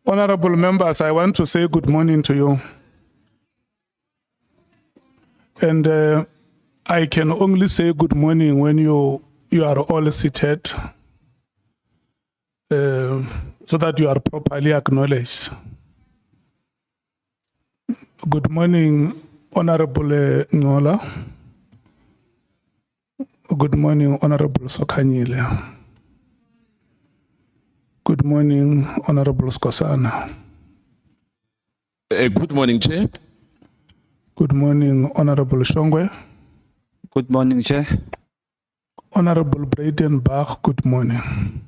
Honorable members, I want to say good morning to you. And I can only say good morning when you are all seated so that you are properly acknowledged. Good morning, Honorable Ngola. Good morning, Honorable Sokanyile. Good morning, Honorable Skosana. Good morning, Chair. Good morning, Honorable Shongwe. Good morning, Chair. Honorable Braden Bach, good morning.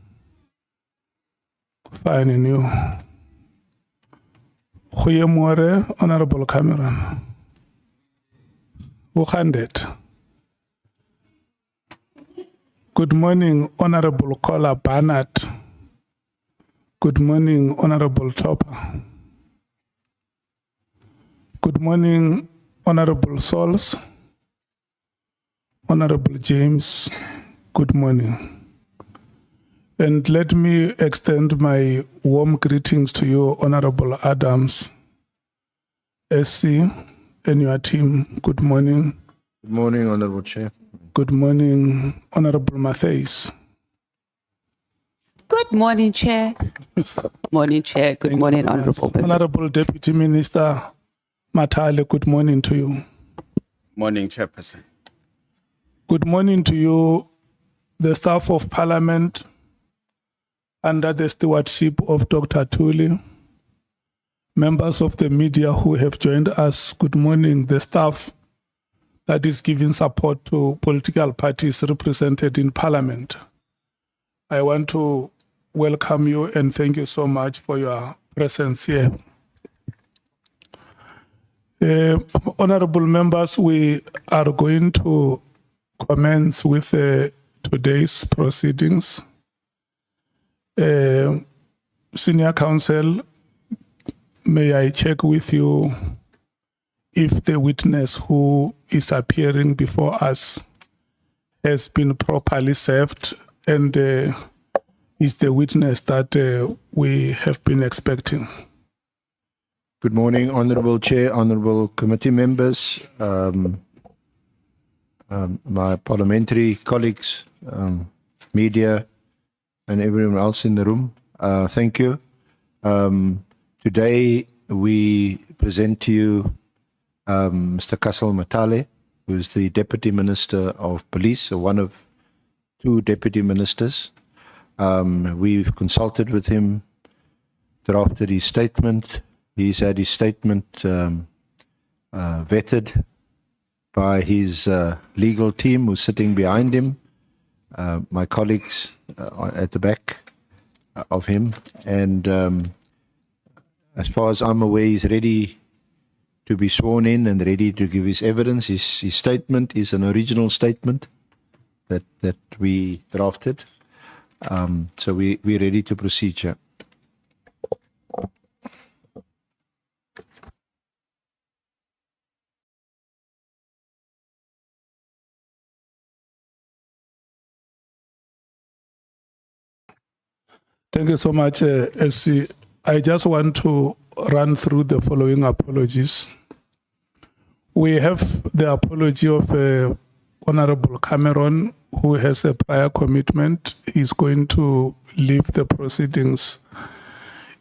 Fine in you. Khuyemore, Honorable Cameron. Wukhandet. Good morning, Honorable Kola Barnett. Good morning, Honorable Topper. Good morning, Honorable Sols. Honorable James, good morning. And let me extend my warm greetings to you, Honorable Adams, SC, and your team. Good morning. Good morning, Honorable Chair. Good morning, Honorable Mathale. Good morning, Chair. Morning, Chair. Good morning, Honorable members. Honorable Deputy Minister Mathale, good morning to you. Morning, Chairperson. Good morning to you, the staff of Parliament, under the stewardship of Dr. Thuli, members of the media who have joined us. Good morning, the staff that is giving support to political parties represented in Parliament. I want to welcome you and thank you so much for your presence here. Honorable members, we are going to commence with today's proceedings. Senior Counsel, may I check with you if the witness who is appearing before us has been properly served and is the witness that we have been expecting? Good morning, Honorable Chair, Honorable Committee members, my parliamentary colleagues, media, and everyone else in the room. Thank you. Today we present to you Mr. Cassel Mathale, who is the Deputy Minister of Police, or one of two Deputy Ministers. We've consulted with him, drafted his statement. He's had his statement vetted by his legal team who's sitting behind him, my colleagues at the back of him. And as far as I'm aware, he's ready to be sworn in and ready to give his evidence. His statement is an original statement that we drafted. So we're ready to proceed, Chair. Thank you so much, SC. I just want to run through the following apologies. We have the apology of Honorable Cameron, who has a prior commitment. He's going to leave the proceedings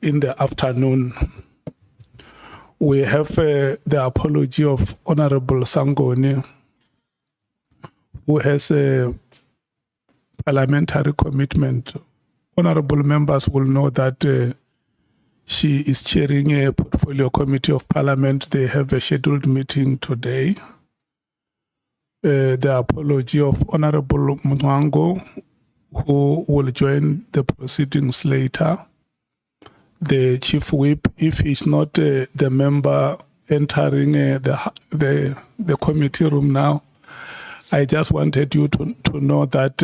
in the afternoon. We have the apology of Honorable Sangoni, who has a parliamentary commitment. Honorable members will know that she is chairing a portfolio committee of Parliament. They have a scheduled meeting today. The apology of Honorable Mchunu, who will join the proceedings later. The Chief Whip, if he's not the member entering the committee room now, I just wanted you to know that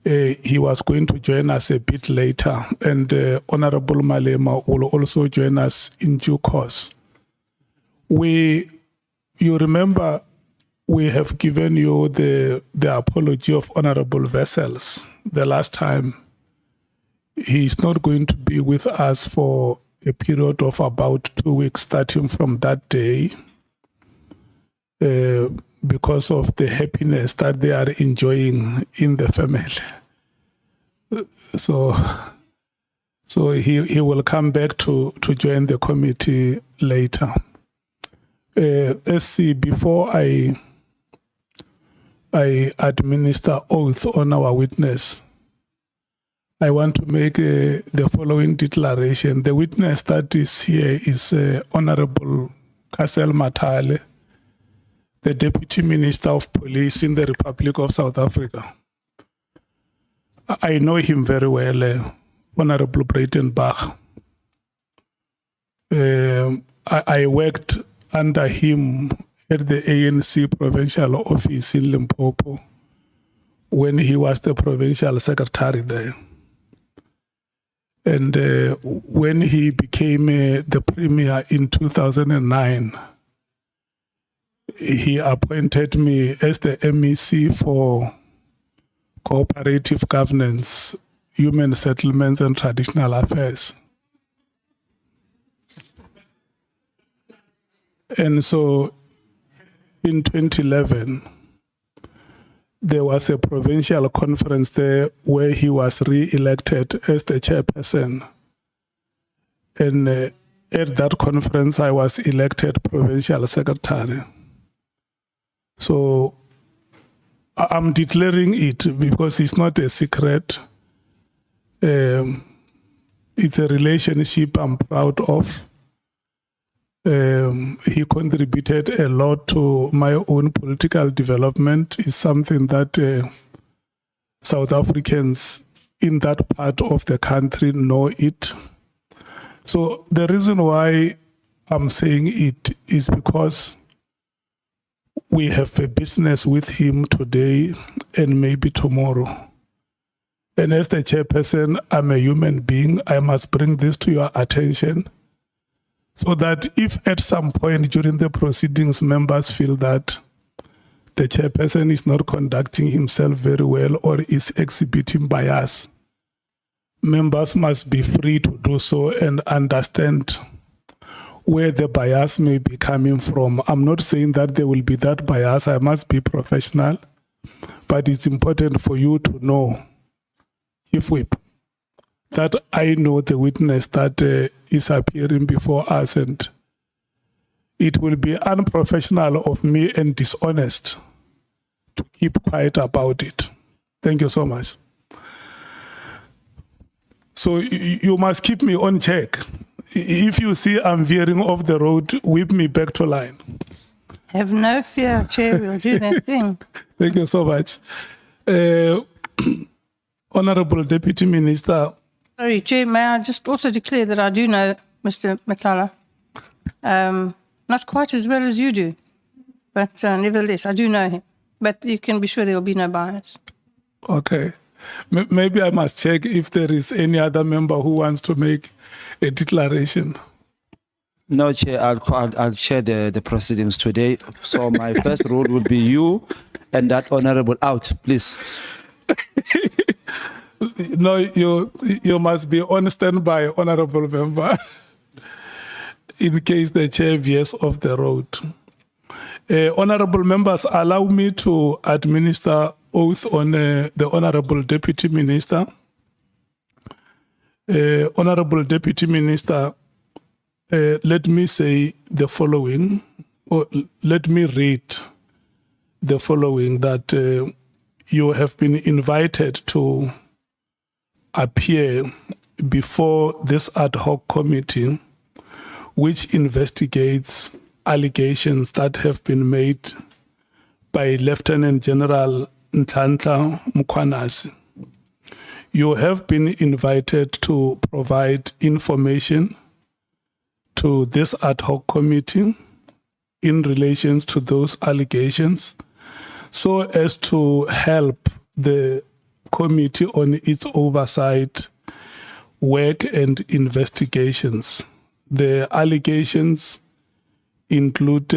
he was going to join us a bit later, and Honorable Malema will also join us in due course. You remember, we have given you the apology of Honorable Vessels the last time he's not going to be with us for a period of about 2 weeks, starting from that day, because of the happiness that they are enjoying in the family. So he will come back to join the committee later. SC, before I administer oath on our witness, I want to make the following declaration. The witness that is here is Honorable Cassel Mathale, the Deputy Minister of Police in the Republic of South Africa. I know him very well, Honorable Breitenbach. I worked under him at the ANC provincial office in Limpopo when he was the provincial secretary there. And when he became the premier in 2009, he appointed me as the MEC for Cooperative Governance, Human Settlements and Traditional Affairs. And so in 2011, there was a provincial conference there where he was re-elected as the chairperson. And at that conference, I was elected provincial secretary. So I'm declaring it because it's not a secret. It's a relationship I'm proud of. He contributed a lot to my own political development. It's something that South Africans in that part of the country know it. So the reason why I'm saying it is because we have a business with him today and maybe tomorrow. And as the chairperson, I'm a human being. I must bring this to your attention, so that if at some point during the proceedings members feel that the chairperson is not conducting himself very well or is exhibiting bias, members must be free to do so and understand where the bias may be coming from. I'm not saying that there will be that bias. I must be professional, but it's important for you to know, Chief Whip, that I know the witness that is appearing before us, and it will be unprofessional of me and dishonest to keep quiet about it. Thank you so much. So you must keep me on check. If you see I'm veering off the road, whip me back to line. Have no fear, Chair, we'll do that thing. Thank you so much. Honorable Deputy Minister. Sorry, Chair, may I just also declare that I do know Mr. Mathale. Not quite as well as you do, but nevertheless, I do know him. But you can be sure there will be no bias. Okay. Maybe I must check if there is any other member who wants to make a declaration. No, Chair, I'll chair the proceedings today. So my first rule would be you and that honorable out, please. No, you must be on standby, honorable member, in case the chair veers off the road. Honorable members, allow me to administer oath on the Honorable Deputy Minister. Honorable Deputy Minister, let me say the following, or let me read the following, that you have been invited to appear before this ad hoc committee which investigates allegations that have been made by Lieutenant General Nhlanhla Mkhwanazi. You have been invited to provide information to this ad hoc committee in relation to those allegations, so as to help the committee on its oversight work and investigations. The allegations include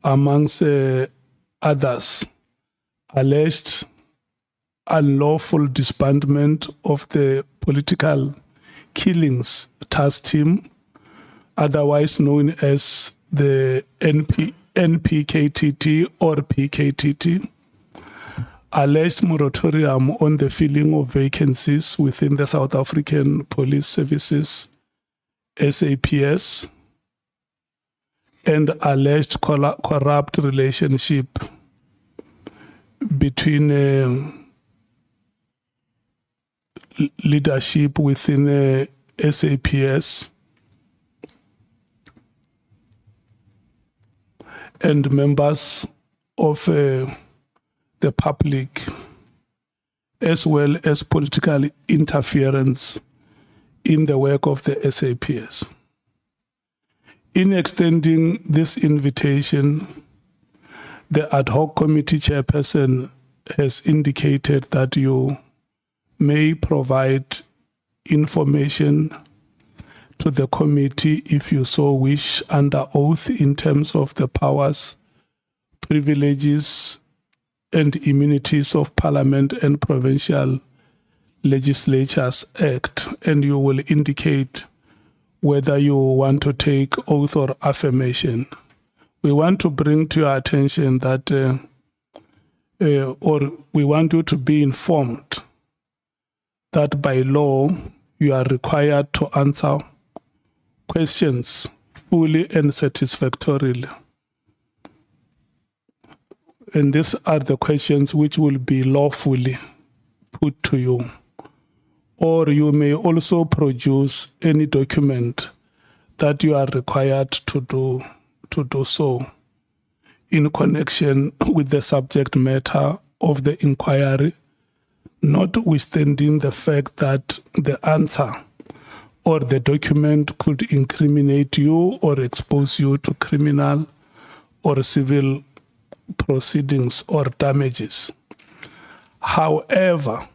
amongst others, alleged unlawful disbandment of the political killings task team, otherwise known as the NPKTT or PKTT, alleged moratorium on the filling of vacancies within the South African Police Services, SAPS, and alleged corrupt relationship between leadership within SAPS and members of the public, as well as political interference in the work of the SAPS. In extending this invitation, the ad hoc committee chairperson has indicated that you may provide information to the committee if you so wish under oath in terms of the powers, privileges, and immunities of Parliament and Provincial Legislatures Act, and you will indicate whether you want to take oath or affirmation. We want to bring to your attention that, or we want you to be informed that by law you are required to answer questions fully and satisfactorily. And these are the questions which will be lawfully put to you. Or you may also produce any document that you are required to do so in connection with the subject matter of the inquiry, notwithstanding the fact that the answer or the document could incriminate you or expose you to criminal or civil proceedings or damages. However,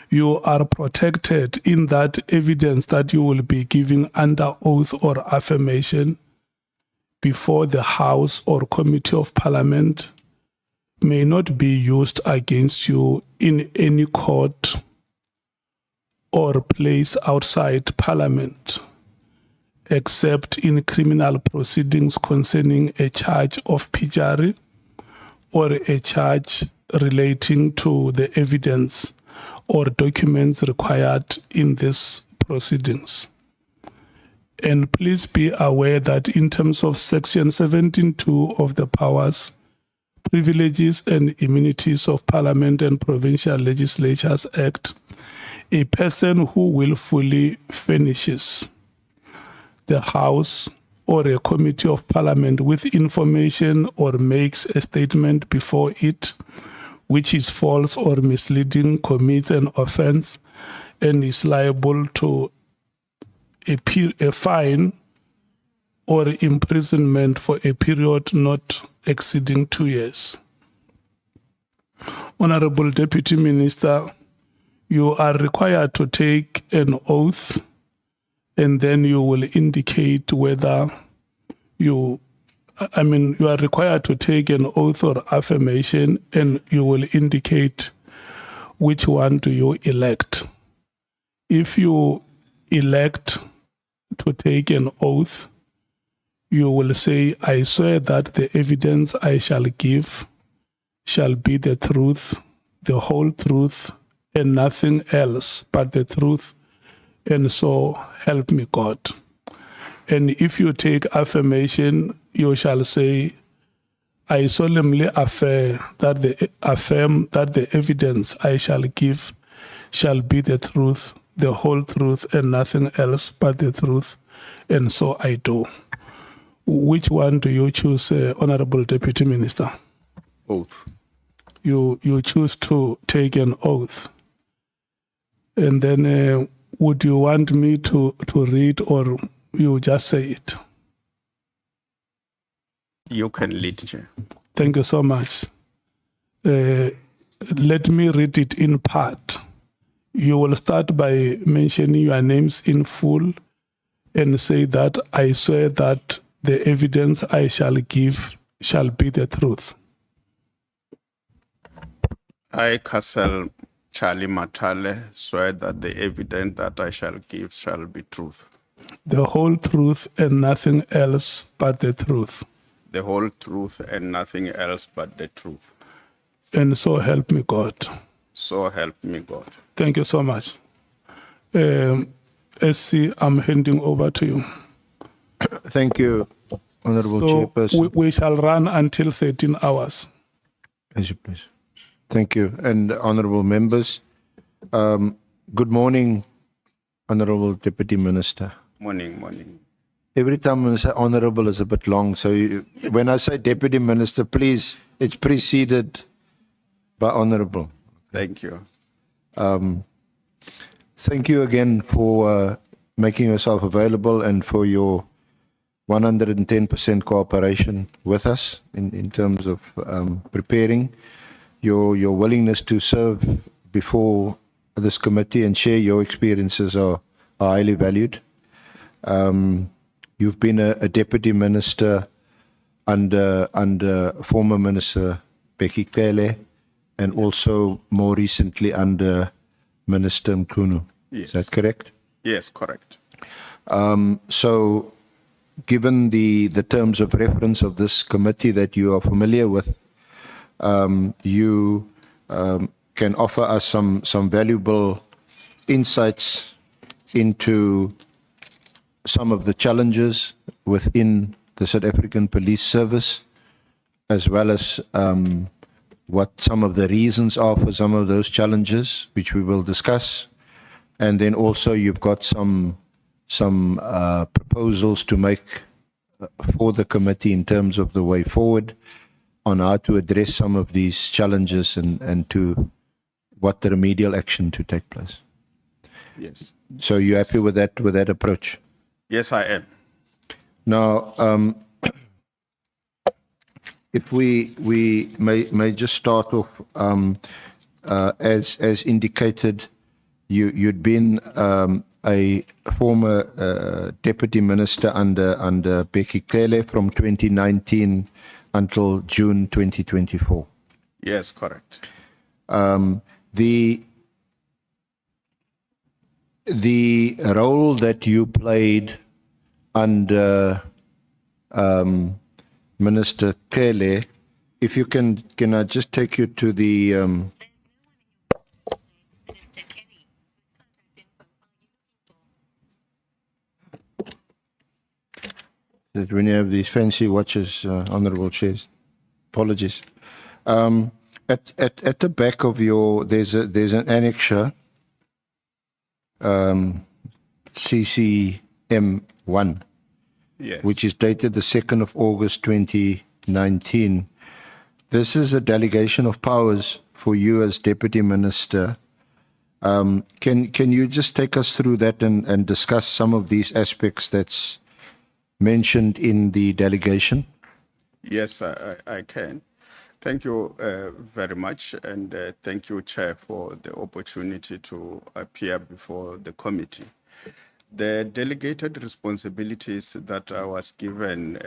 you are protected in that evidence that you will be giving under oath or affirmation before the House or Committee of Parliament may not be used against you in any court or place outside Parliament, except in criminal proceedings concerning a charge of perjury or a charge relating to the evidence or documents required in these proceedings. And please be aware that in terms of Section 17.2 of the Powers, Privileges and Immunities of Parliament and Provincial Legislatures Act, a person who willfully furnishes the House or a Committee of Parliament with information or makes a statement before it which is false or misleading commits an offense and is liable to a fine or imprisonment for a period not exceeding 2 years. Honorable Deputy Minister, you are required to take an oath, and then you will indicate whether you are required to take an oath or affirmation, and you will indicate which one do you elect. If you elect to take an oath, you will say, I swear that the evidence I shall give shall be the truth, the whole truth, and nothing else but the truth, and so help me God. And if you take affirmation, you shall say, I solemnly affirm that the evidence I shall give shall be the truth, the whole truth, and nothing else but the truth, and so I do. Which one do you choose, Honorable Deputy Minister? Oath. You choose to take an oath. And then would you want me to read, or you just say it? You can lead, Chair. Thank you so much. Let me read it in part. You will start by mentioning your names in full and say that I swear that the evidence I shall give shall be the truth. I, Cassel Mathale, swear that the evidence that I shall give shall be truth, the whole truth and nothing else but the truth. the whole truth and nothing else but the truth. And so help me God. So help me God. Thank you so much. SC, I'm handing over to you. Thank you, Honorable So Chairperson. we shall run until 13 hours. As you please. Thank you. And honorable members, good morning, Honorable Deputy Minister. Morning. Every time I say honorable is a bit long, so when I say Deputy Minister, please, it's preceded by honorable. Thank you. Thank you again for making yourself available and for your 110% cooperation with us in terms of preparing. Your willingness to serve before this committee and share your experiences are highly valued. You've been a deputy minister under former Minister Becky Cele, and also more recently under Minister Mchunu. Yes. Is that correct? Yes, correct. So, given the terms of reference of this committee that you are familiar with, you can offer us some valuable insights into some of the challenges within the South African Police Service, as well as what some of the reasons are for some of those challenges, which we will discuss. And then also you've got some proposals to make for the committee in terms of the way forward on how to address some of these challenges and to what the remedial action to take place. Yes. So you're happy with that approach? Yes, I am. Now, if we may just start off, as indicated, you'd been a former deputy minister under Becky Cele from 2019 until June 2024. Yes, correct. The role that you played under Minister Cele, if you can I just take you to the that when you have these fancy watches, honorable chairs, apologies. At the back of your there's an annexure, CCM1, Yes. which is dated the 2nd of August 2019. This is a delegation of powers for you as Deputy Minister. Can you just take us through that and discuss some of these aspects that's mentioned in the delegation? Yes, I can. Thank you very much, and thank you, Chair, for the opportunity to appear before the committee. The delegated responsibilities that I was given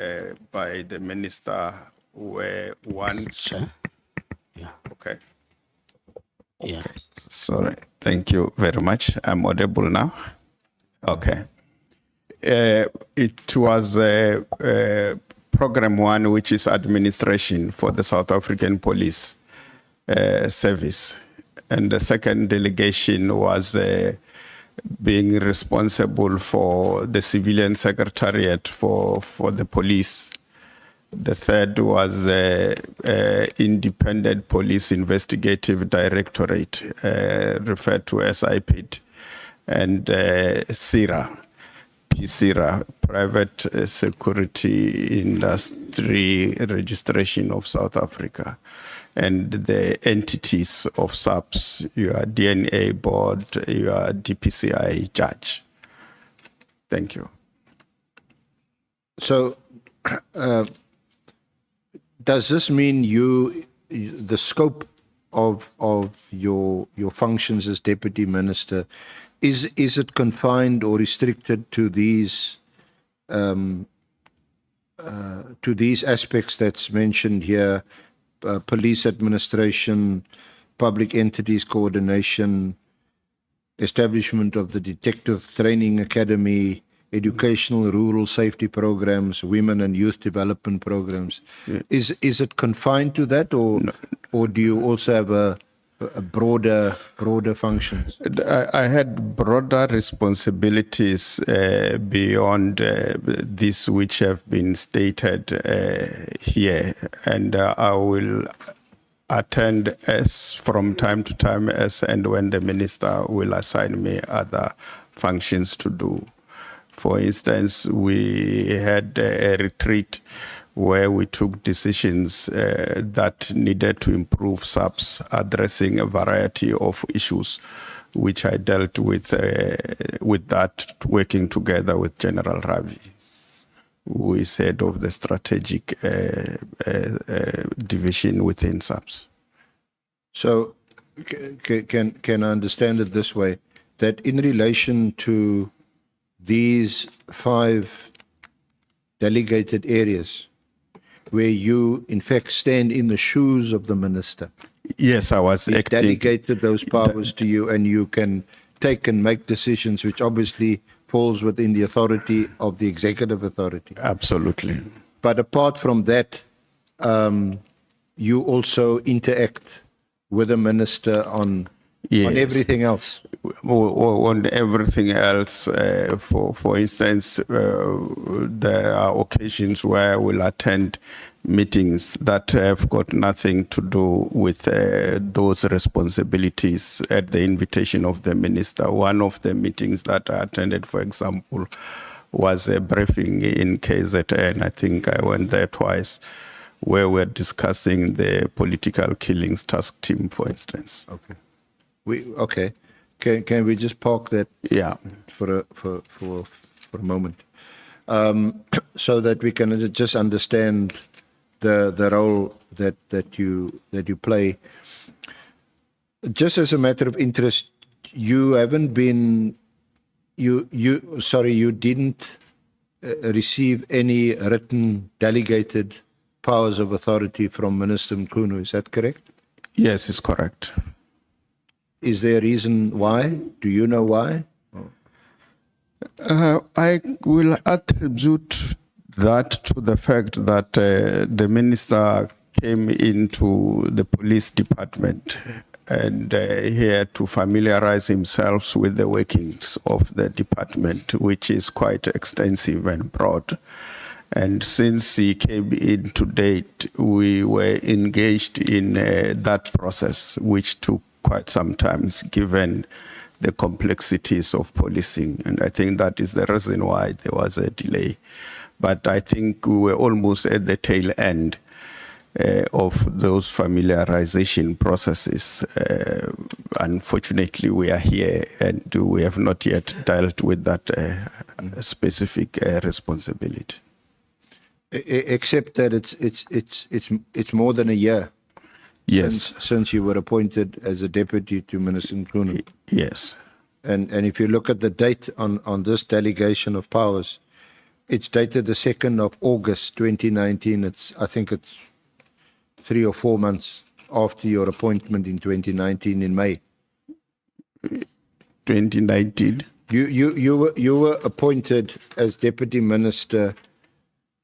by the minister were one. Sir? Yeah. Okay. Yeah. Sorry. Thank you very much. I'm audible now. Okay. It was program one, which is administration for the South African Police Service, and the second delegation was being responsible for the civilian secretariat for the police. The third was Independent Police Investigative Directorate, referred to as IPID, and CIRA, Private Security Industry Registration of South Africa, and the entities of SAPS, your DNA board, your DPCI judge. Thank you. So, does this mean the scope of your functions as Deputy Minister, is it confined or restricted to these aspects that's mentioned here, police administration, public entities coordination, establishment of the Detective Training Academy, educational rural safety programs, women and youth development programs. Is it confined to that, or do you also have a broader functions? I had broader responsibilities beyond this which have been stated here, and I will attend as from time to time as and when the minister will assign me other functions to do. For instance, we had a retreat where we took decisions that needed to improve SAPS, addressing a variety of issues, which I dealt with that, working together with General Ravi, who is head of the strategic division within SAPS. So can I understand it this way, that in relation to these 5 delegated areas where you in fact stand in the shoes of the minister? Yes, I was He acting. delegated those powers to you, and you can take and make decisions which obviously falls within the authority of the executive authority. Absolutely. But apart from that, you also interact with the minister on Yes. everything else. On everything else. For instance, there are occasions where I will attend meetings that have got nothing to do with those responsibilities at the invitation of the minister. One of the meetings that I attended, for example, was a briefing in KZN. I think I went there twice, where we're discussing the political killings task team, for instance. Okay. Okay. Can we just park that Yeah. for a moment, so that we can just understand the role that you play. Just as a matter of interest, you haven't been you didn't receive any written delegated powers of authority from Minister Mchunu. Is that correct? Yes, it's correct. Is there a reason why? Do you know why? I will attribute that to the fact that the minister came into the police department and he had to familiarize himself with the workings of the department, which is quite extensive and broad. And since he came in to date, we were engaged in that process, which took quite some time, given the complexities of policing. And I think that is the reason why there was a delay. But I think we were almost at the tail end of those familiarization processes. Unfortunately, we are here and we have not yet dealt with that specific responsibility. Except that it's more than a year. Yes. Since you were appointed as a deputy to Minister Mchunu. Yes. And if you look at the date on this delegation of powers, it's dated the 2nd of August 2019. I think it's 3 or 4 months after your appointment in 2019 in May. 2019. You were appointed as deputy minister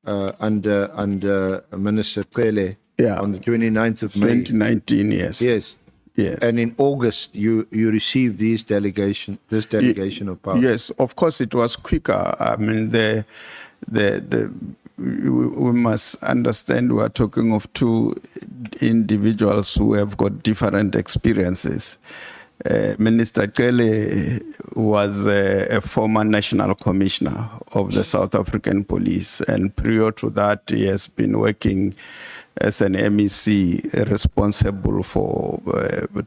under Minister Cele. Yeah. On the 29th of May. 2019, yes. Yes. Yes. And in August, you received this delegation of power. Yes, of course it was quicker. I mean, we must understand we are talking of 2 individuals who have got different experiences. Minister Cele was a former national commissioner of the South African Police, and prior to that, he has been working as an MEC responsible for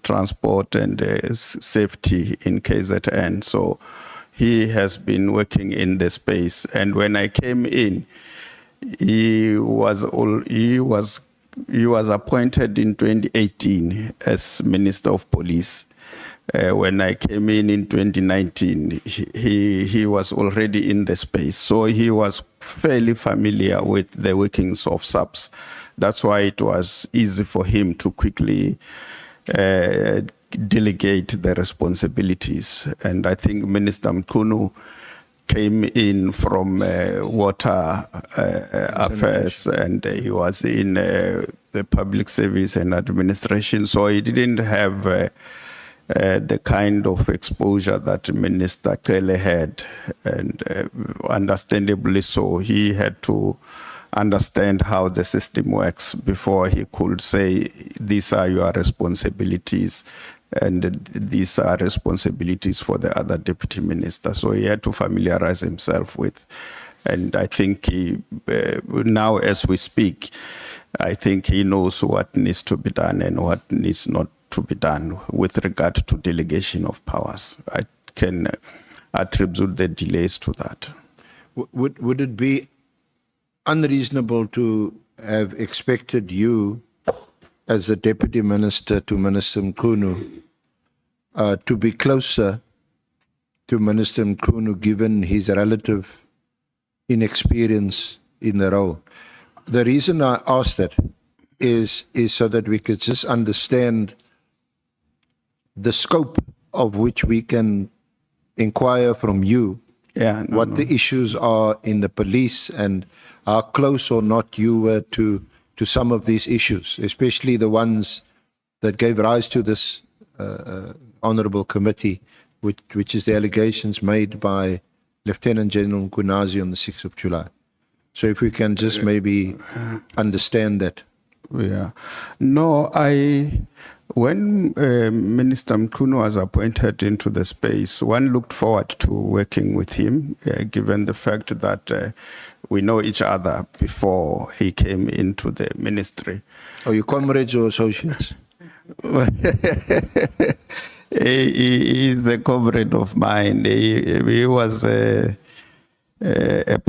transport and safety in KZN. So he has been working in the space. And when I came in, he was appointed in 2018 as Minister of Police. When I came in 2019, he was already in the space. So he was fairly familiar with the workings of SAPS. That's why it was easy for him to quickly delegate the responsibilities. And I think Minister Mchunu came in from water affairs, and he was in the public service and administration, so he didn't have the kind of exposure that Minister Kele had, and understandably so. He had to understand how the system works before he could say, these are your responsibilities, and these are responsibilities for the other deputy minister. So he had to familiarize himself with. And I think he, now as we speak, I think he knows what needs to be done and what needs not to be done with regard to delegation of powers. I can attribute the delays to that. Would it be unreasonable to have expected you, as the deputy minister to Minister Mchunu, to be closer to Minister Mchunu given his relative inexperience in the role? The reason I ask that is so that we could just understand the scope of which we can inquire from you what the issues are in the police and how close or not you were to some of these issues, especially the ones that gave rise to this honorable committee, which is the allegations made by Lieutenant General Mkunazi on the 6th of July. So if we can just maybe understand that. Yeah. No, when Minister Mchunu was appointed into the space, one looked forward to working with him, given the fact that we know each other before he came into the ministry. Are you comrades or associates? He is a comrade of mine. He was a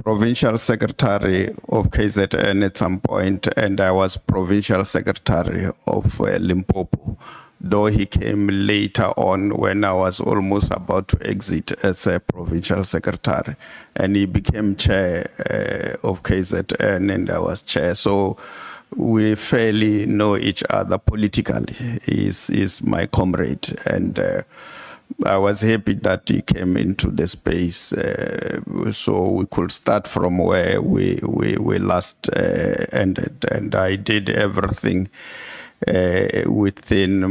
provincial secretary of KZN at some point, and I was provincial secretary of Limpopo, though he came later on when I was almost about to exit as a provincial secretary, and he became chair of KZN, and I was chair. So we fairly know each other politically. He's my comrade, and I was happy that he came into the space, so we could start from where we last ended. And I did everything within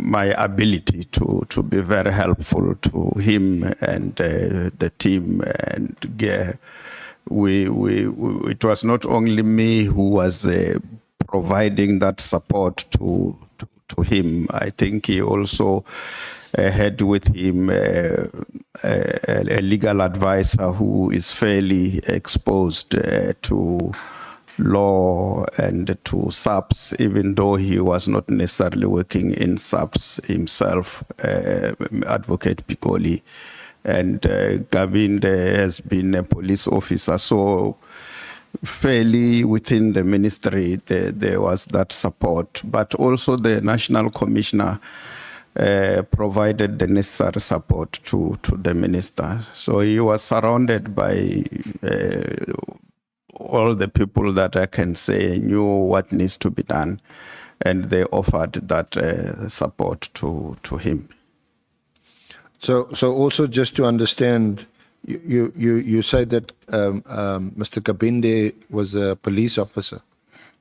my ability to be very helpful to him and the team. And it was not only me who was providing that support to him. I think he also had with him a legal advisor who is fairly exposed to law and to SAPS, even though he was not necessarily working in SAPS himself, Advocate Piccoli. And Gavinde has been a police officer, so fairly within the ministry there was that support. But also the National Commissioner provided the necessary support to the minister. So he was surrounded by all the people that I can say knew what needs to be done, and they offered that support to him. So also just to understand, you said that Mr. Kabinde was a police officer.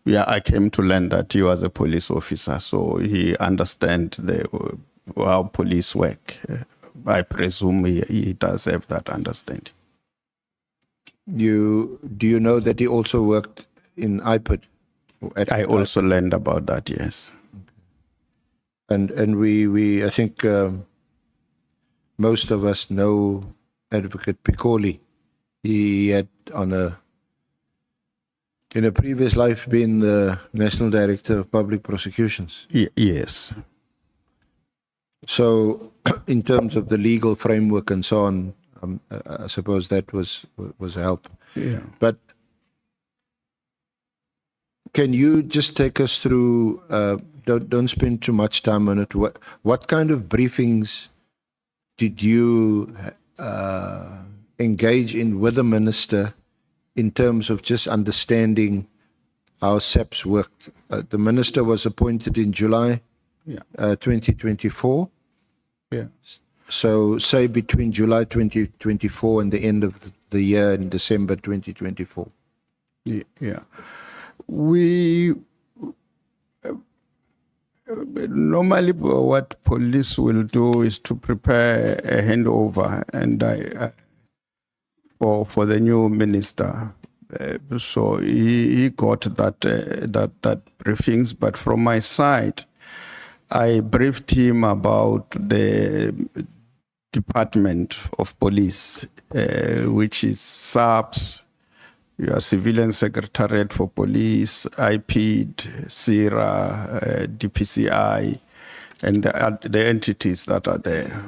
Yeah, I came to learn that he was a police officer, so he understands how police work. I presume he does have that understanding. Do you know that he also worked in IPID? I also learned about that, yes. And we I think most of us know Advocate Piccoli. He had in a previous life been the National Director of Public Prosecutions. Yes. So in terms of the legal framework and so on, I suppose that was a help. Yeah. But can you just take us through, don't spend too much time on it, what kind of briefings did you engage in with the minister in terms of just understanding how SAPS worked? The minister was appointed in July. Yeah. 2024. Yeah. So say between July 2024 and the end of the year in December 2024. Yeah. We normally what police will do is to prepare a handover, and for the new minister. So he got that briefings, but from my side, I briefed him about the Department of Police, which is SAPS, your Civilian Secretariat for Police, IPID, CIRA, DPCI, and the entities that are there.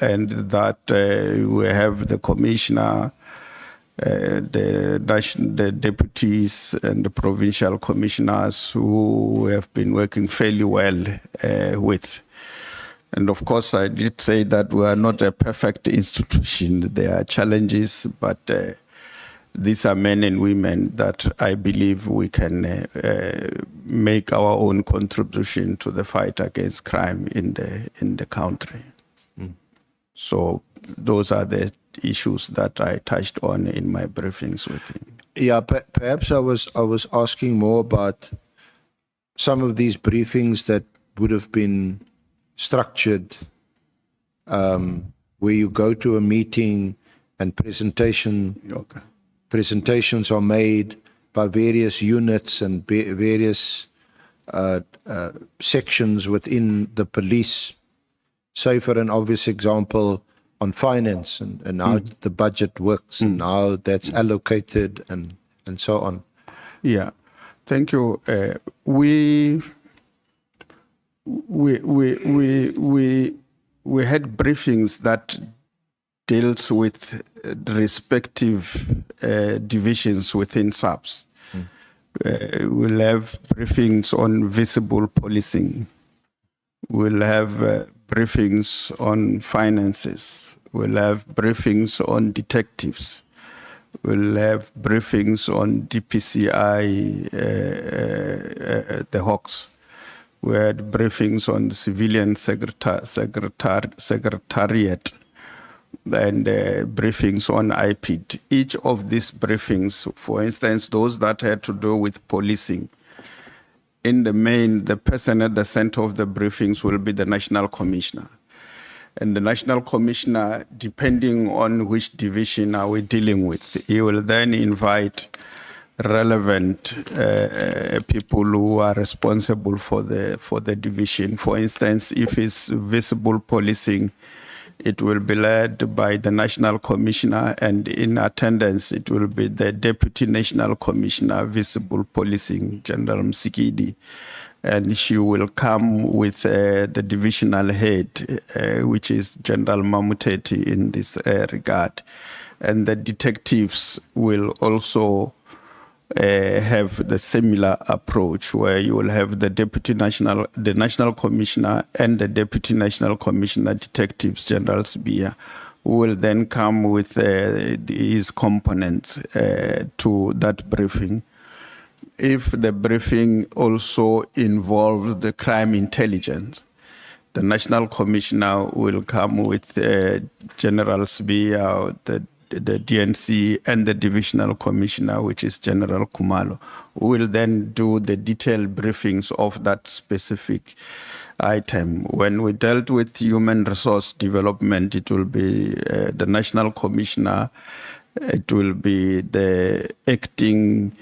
And that we have the commissioner, the deputies and the provincial commissioners who have been working fairly well with. And of course, I did say that we are not a perfect institution. There are challenges, but these are men and women that I believe we can make our own contribution to the fight against crime in the country. So those are the issues that I touched on in my briefings with him. Yeah, perhaps I was asking more about some of these briefings that would have been structured, where you go to a meeting and presentations are made by various units and various sections within the police. Say, for an obvious example, on finance and how the budget works and how that's allocated and so on. Yeah, thank you. We had briefings that deals with the respective divisions within SAPS. We'll have briefings on visible policing. We'll have briefings on finances. We'll have briefings on detectives. We'll have briefings on DPCI, the HOCs. We had briefings on the civilian secretariat and briefings on IPID. Each of these briefings, for instance, those that had to do with policing, in the main, the person at the center of the briefings will be the National Commissioner. And the National Commissioner, depending on which division are we dealing with, he will then invite relevant people who are responsible for the division. For instance, if it's visible policing, it will be led by the National Commissioner, and in attendance, it will be the Deputy National Commissioner, Visible Policing, General Msikidi. And she will come with the divisional head, which is General Mamuteti in this regard. And the detectives will also have the similar approach, where you will have the National Commissioner and the Deputy National Commissioner Detectives, General Sbia, who will then come with his components to that briefing. If the briefing also involves the crime intelligence, the National Commissioner will come with General Sbia, the DNC, and the Divisional Commissioner, which is General Kumalo, who will then do the detailed briefings of that specific item. When we dealt with human resource development, it will be the National Commissioner, it will be the acting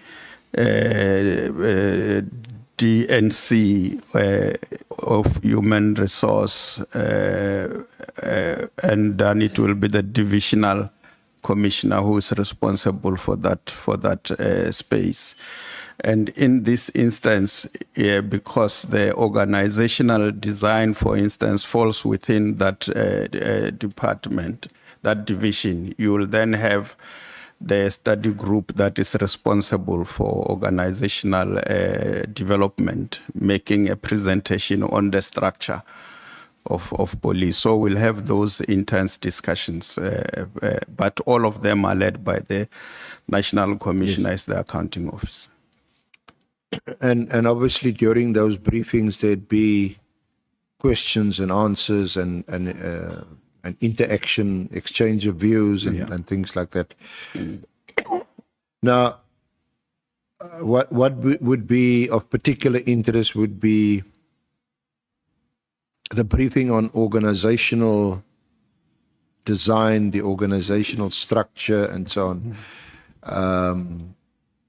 DNC of human resource, and then it will be the Divisional Commissioner who is responsible for that space. And in this instance, because the organizational design, for instance, falls within that department, that division, you will then have the study group that is responsible for organizational development, making a presentation on the structure of police. So we'll have those intense discussions, but all of them are led by the National Commissioner as the accounting officer. And obviously during those briefings, there'd be questions and answers and interaction, exchange of views and things like that. Now, what would be of particular interest would be the briefing on organizational design, the organizational structure, and so on.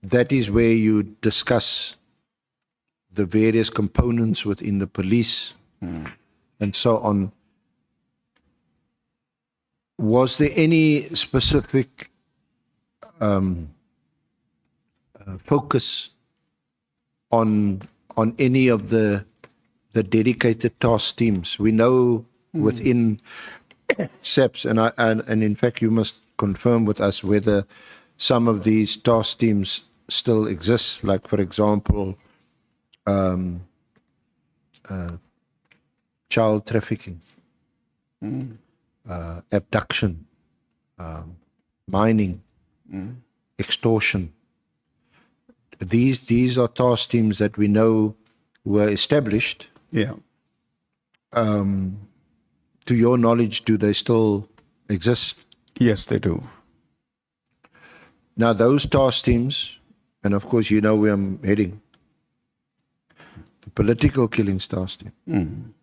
That is where you discuss the various components within the police and so on. Was there any specific focus on any of the dedicated task teams? We know within SAPS, and in fact you must confirm with us whether some of these task teams still exist, like for example child trafficking, abduction, mining, extortion. These are task teams that we know were established. Yeah. To your knowledge, do they still exist? Yes, they do. Now, those task teams, and of course you know where I'm heading, the political killings task team.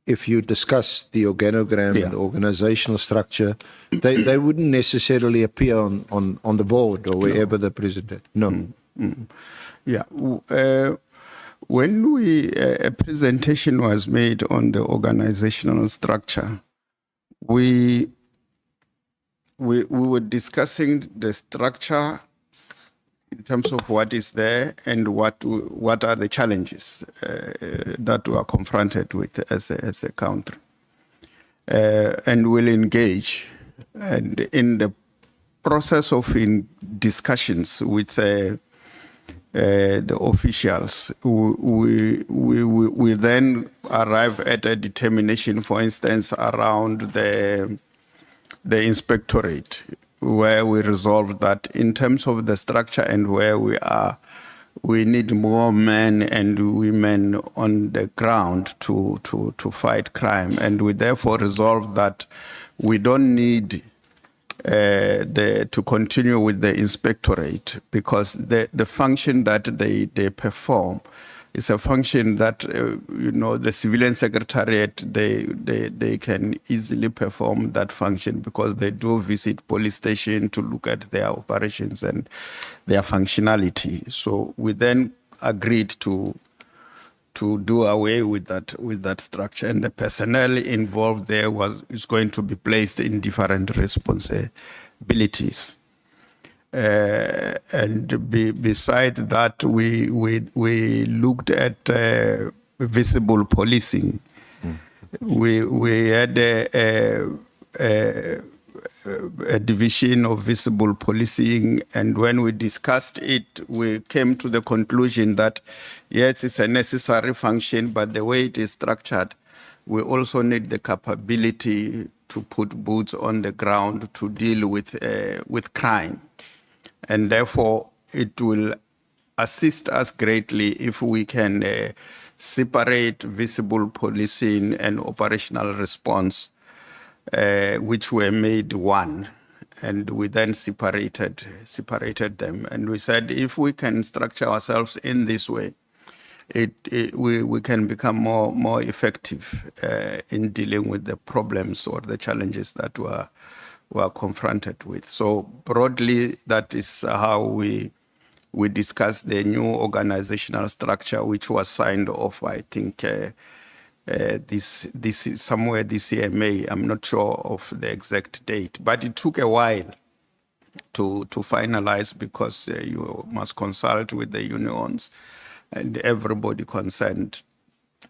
If you discuss the organogram and the organizational structure, they wouldn't necessarily appear on the board or wherever the president. No. Yeah. When a presentation was made on the organizational structure, we were discussing the structure in terms of what is there and what are the challenges that we are confronted with as a country, and will engage. And in the process of discussions with the officials, we then arrive at a determination, for instance, around the inspectorate, where we resolve that in terms of the structure and where we are, we need more men and women on the ground to fight crime. And we therefore resolve that we don't need to continue with the inspectorate, because the function that they perform is a function that the civilian secretariat they can easily perform that function, because they do visit police station to look at their operations and their functionality. So we then agreed to do away with that structure, and the personnel involved there is going to be placed in different responsibilities. And beside that, we looked at visible policing. We had a division of visible policing, and when we discussed it, we came to the conclusion that yes, it's a necessary function, but the way it is structured, we also need the capability to put boots on the ground to deal with crime. And therefore, it will assist us greatly if we can separate visible policing and operational response, which were made one. And we then separated them. And we said, if we can structure ourselves in this way, we can become more effective in dealing with the problems or the challenges that we're confronted with. So broadly, that is how we discussed the new organizational structure, which was signed off, I think, this is somewhere this year, May. I'm not sure of the exact date, but it took a while to finalize, because you must consult with the unions and everybody concerned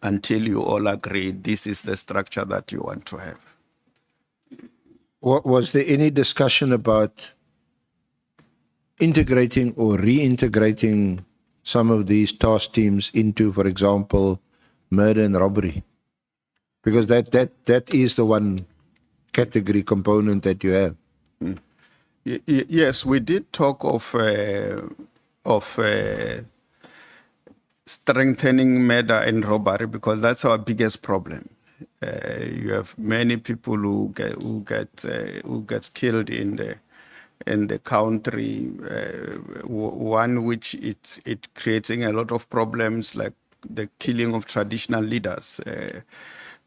until you all agree this is the structure that you want to have. Was there any discussion about integrating or reintegrating some of these task teams into, for example, murder and robbery? Because that is the one category component that you have. Yes, we did talk of strengthening murder and robbery, because that's our biggest problem. You have many people who gets killed in the country. One which it creating a lot of problems, like the killing of traditional leaders.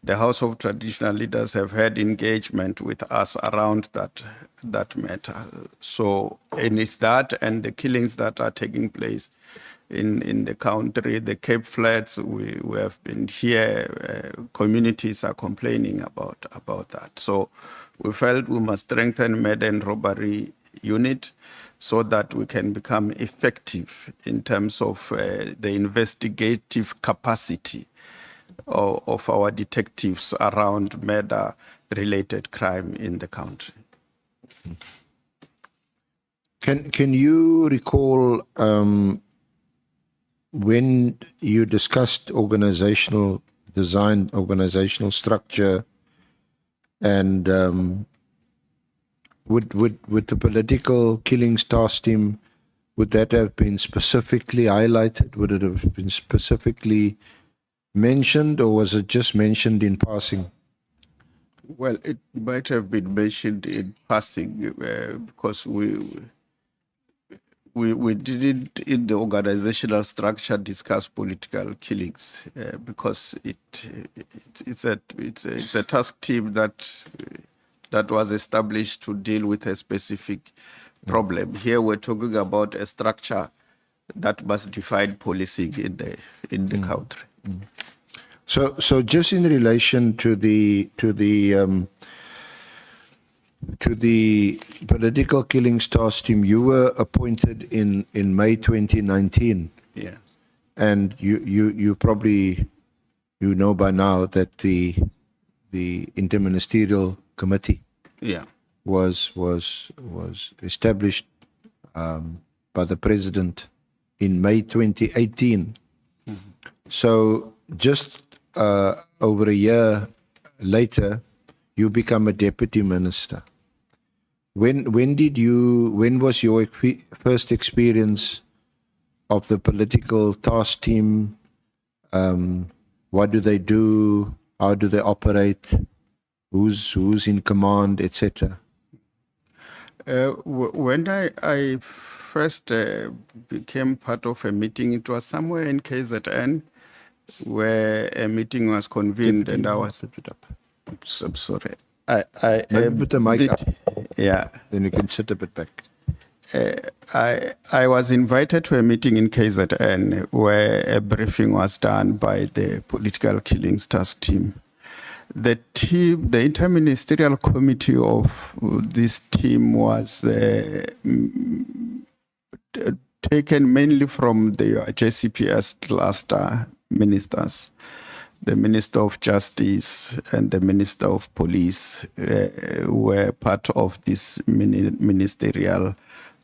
The House of Traditional Leaders have had engagement with us around that matter. So, and it's that and the killings that are taking place in the country, the Cape Flats, we have been here, communities are complaining about that. So we felt we must strengthen murder and robbery unit so that we can become effective in terms of the investigative capacity of our detectives around murder-related crime in the country. Can you recall when you discussed organizational design, organizational structure, and would the political killings task team, would that have been specifically highlighted? Would it have been specifically mentioned, or was it just mentioned in passing? Well, it might have been mentioned in passing because we didn't in the organizational structure discuss political killings because it's a task team that was established to deal with a specific problem. Here we're talking about a structure that must define policing in the country. So just in relation to the political killings task team, you were appointed in May 2019. Yeah. And you probably know by now that the interministerial committee was established by the president in May 2018. Mm-hmm. So just over a year later, you become a deputy minister. When was your first experience of the political task team? What do they do? How do they operate? Who's in command, etc.? When I first became part of a meeting, it was somewhere in KZN where a meeting was convened, and I was. I'm sorry. Maybe put the mic up. Yeah. Then you can sit a bit back. I was invited to a meeting in KZN where a briefing was done by the political killings task team. The interministerial committee of this team was taken mainly from the JCPS cluster ministers. The Minister of Justice and the Minister of Police were part of this ministerial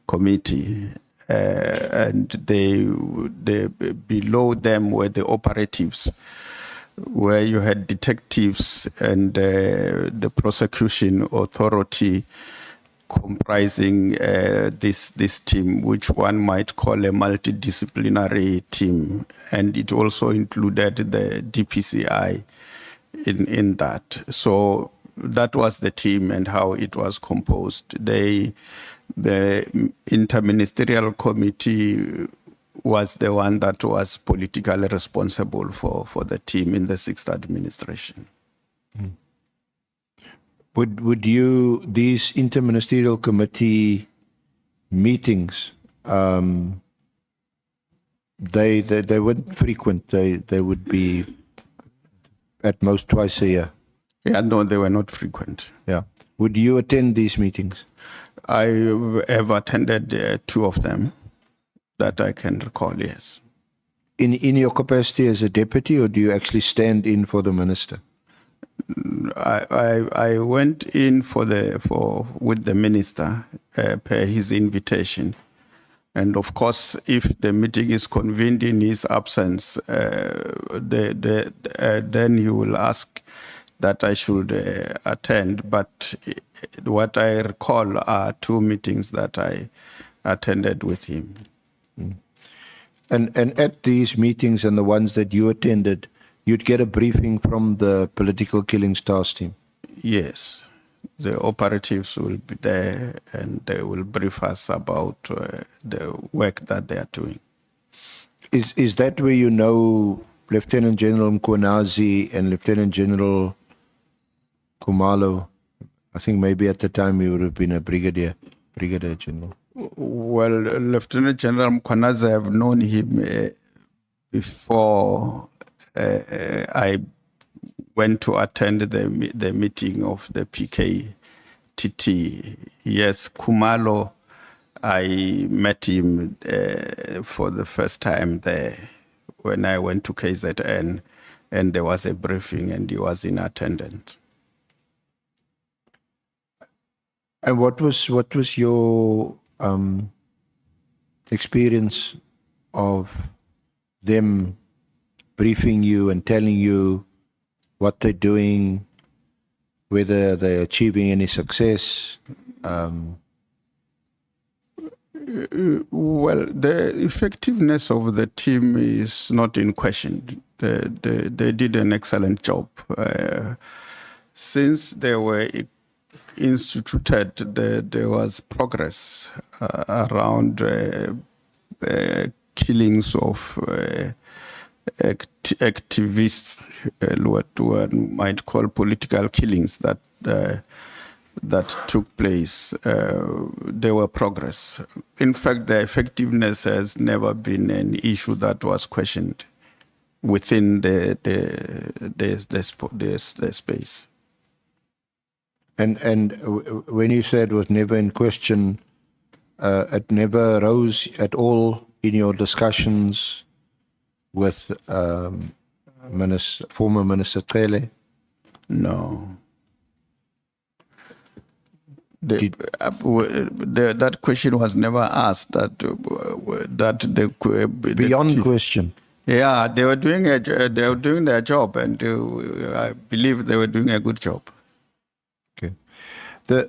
committee, and they below them were the operatives, where you had detectives and the prosecution authority comprising this team, which one might call a multidisciplinary team, and it also included the DPCI in that. So that was the team and how it was composed. The interministerial committee was the one that was politically responsible for the team in the 6th administration. Mm. Would you, these interministerial committee meetings, they weren't frequent. They would be at most twice a year. Yeah, no, they were not frequent. Yeah. Would you attend these meetings? I have attended 2 of them that I can recall, yes. In your capacity as a deputy, or do you actually stand in for the minister? I went in with the minister per his invitation, and of course, if the meeting is convened in his absence, then he will ask that I should attend. But what I recall are 2 meetings that I attended with him. And at these meetings and the ones that you attended, you'd get a briefing from the political killings task team. Yes, the operatives will be there and they will brief us about the work that they are doing. Is that where you know Lieutenant General Mkhonazi and Lieutenant General Khumalo? I think maybe at the time he would have been a brigadier general. Well, Lieutenant General Mkhwanazi, I've known him before I went to attend the meeting of the PKTT. Yes, Khumalo, I met him for the first time there when I went to KZN, and there was a briefing and he was in attendance. And what was your experience of them briefing you and telling you what they're doing, whether they're achieving any success? Well, the effectiveness of the team is not in question. They did an excellent job. Since they were instituted, there was progress around killings of activists, what one might call political killings that took place. There were progress. In fact, the effectiveness has never been an issue that was questioned within the space. And when you said it was never in question, it never rose at all in your discussions with former Minister Cele? No. That question was never asked. Beyond question. Yeah, they were doing their job, and I believe they were doing a good job. Okay.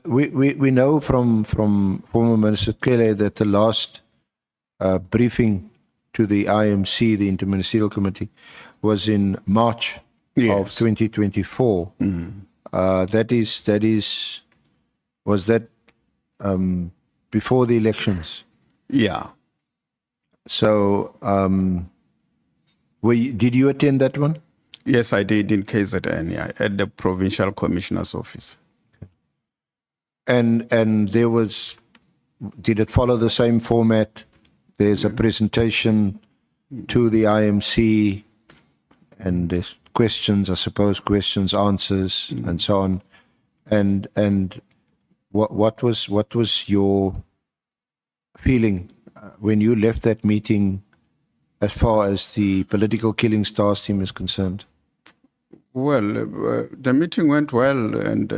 We know from former Minister Cele that the last briefing to the IMC, the Interministerial Committee, was in March of 2024. Was that before the elections? Yeah. So, did you attend that one? Yes, I did in KZN, yeah, at the Provincial Commissioner's Office. And there was, did it follow the same format? There's a presentation to the IMC and there's questions, I suppose, questions, answers, and so on. And what was your feeling when you left that meeting as far as the political killings task team is concerned? Well, the meeting went well, and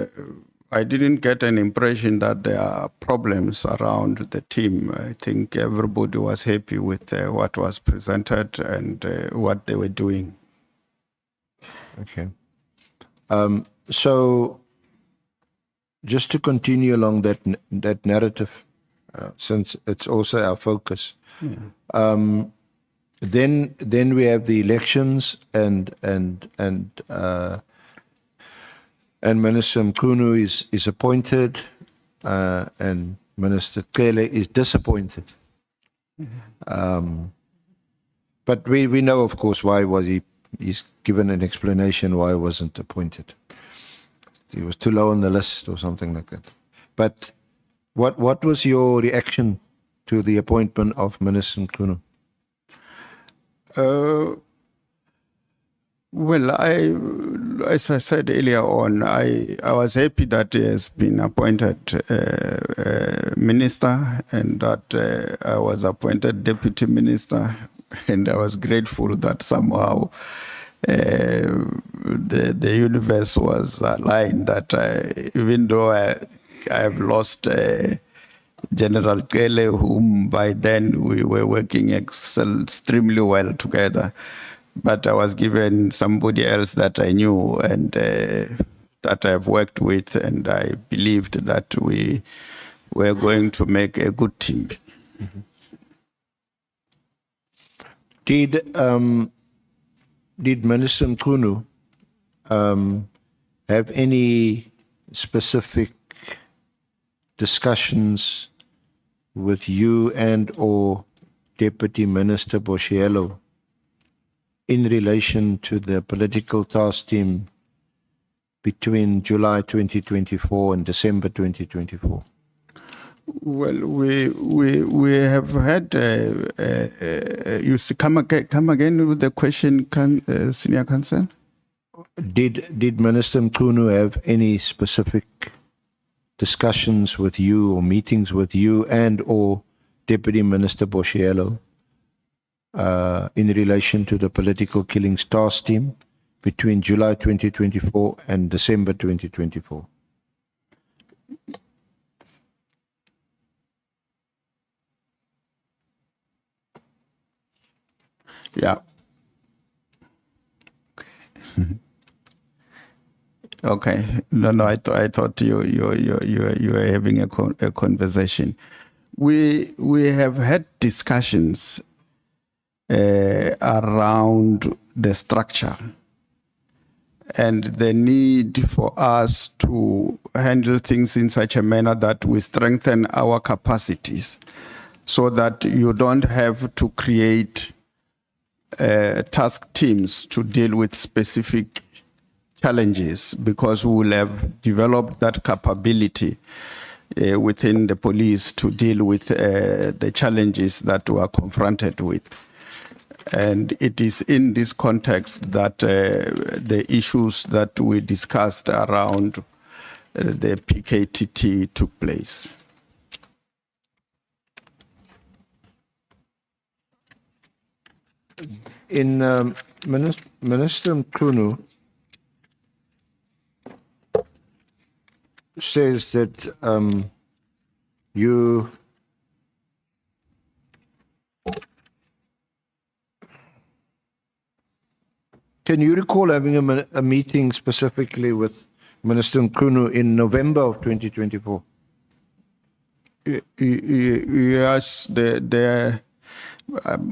I didn't get an impression that there are problems around the team. I think everybody was happy with what was presented and what they were doing. Okay. So, just to continue along that narrative, since it's also our focus, then we have the elections, and Minister Mchunu is appointed, and Minister Cele is disappointed. But we know, of course, why was he's given an explanation why he wasn't appointed. He was too low on the list or something like that. But what was your reaction to the appointment of Minister Mchunu? Well, as I said earlier on, I was happy that he has been appointed minister, and that I was appointed deputy minister, and I was grateful that somehow the universe was aligned, that even though I have lost General Cele, whom by then we were working extremely well together, but I was given somebody else that I knew and that I've worked with, and I believed that we were going to make a good team. Did Minister Mchunu have any specific discussions with you and or Deputy Minister Boshielo in relation to the political task team between July 2024 and December 2024? Well, we have had. You come again with the question, Senior Counsel. Did Minister Mchunu have any specific discussions with you or meetings with you and or Deputy Minister Boshielo in relation to the political killings task team between July 2024 and December 2024? Yeah. Okay. No. I thought you were having a conversation. We have had discussions around the structure and the need for us to handle things in such a manner that we strengthen our capacities, so that you don't have to create task teams to deal with specific challenges, because we will have developed that capability within the police to deal with the challenges that we are confronted with. And it is in this context that the issues that we discussed around the PKTT took place. In Minister Mchunu says that you can you recall having a meeting specifically with Minister Mchunu in November of 2024? Yes,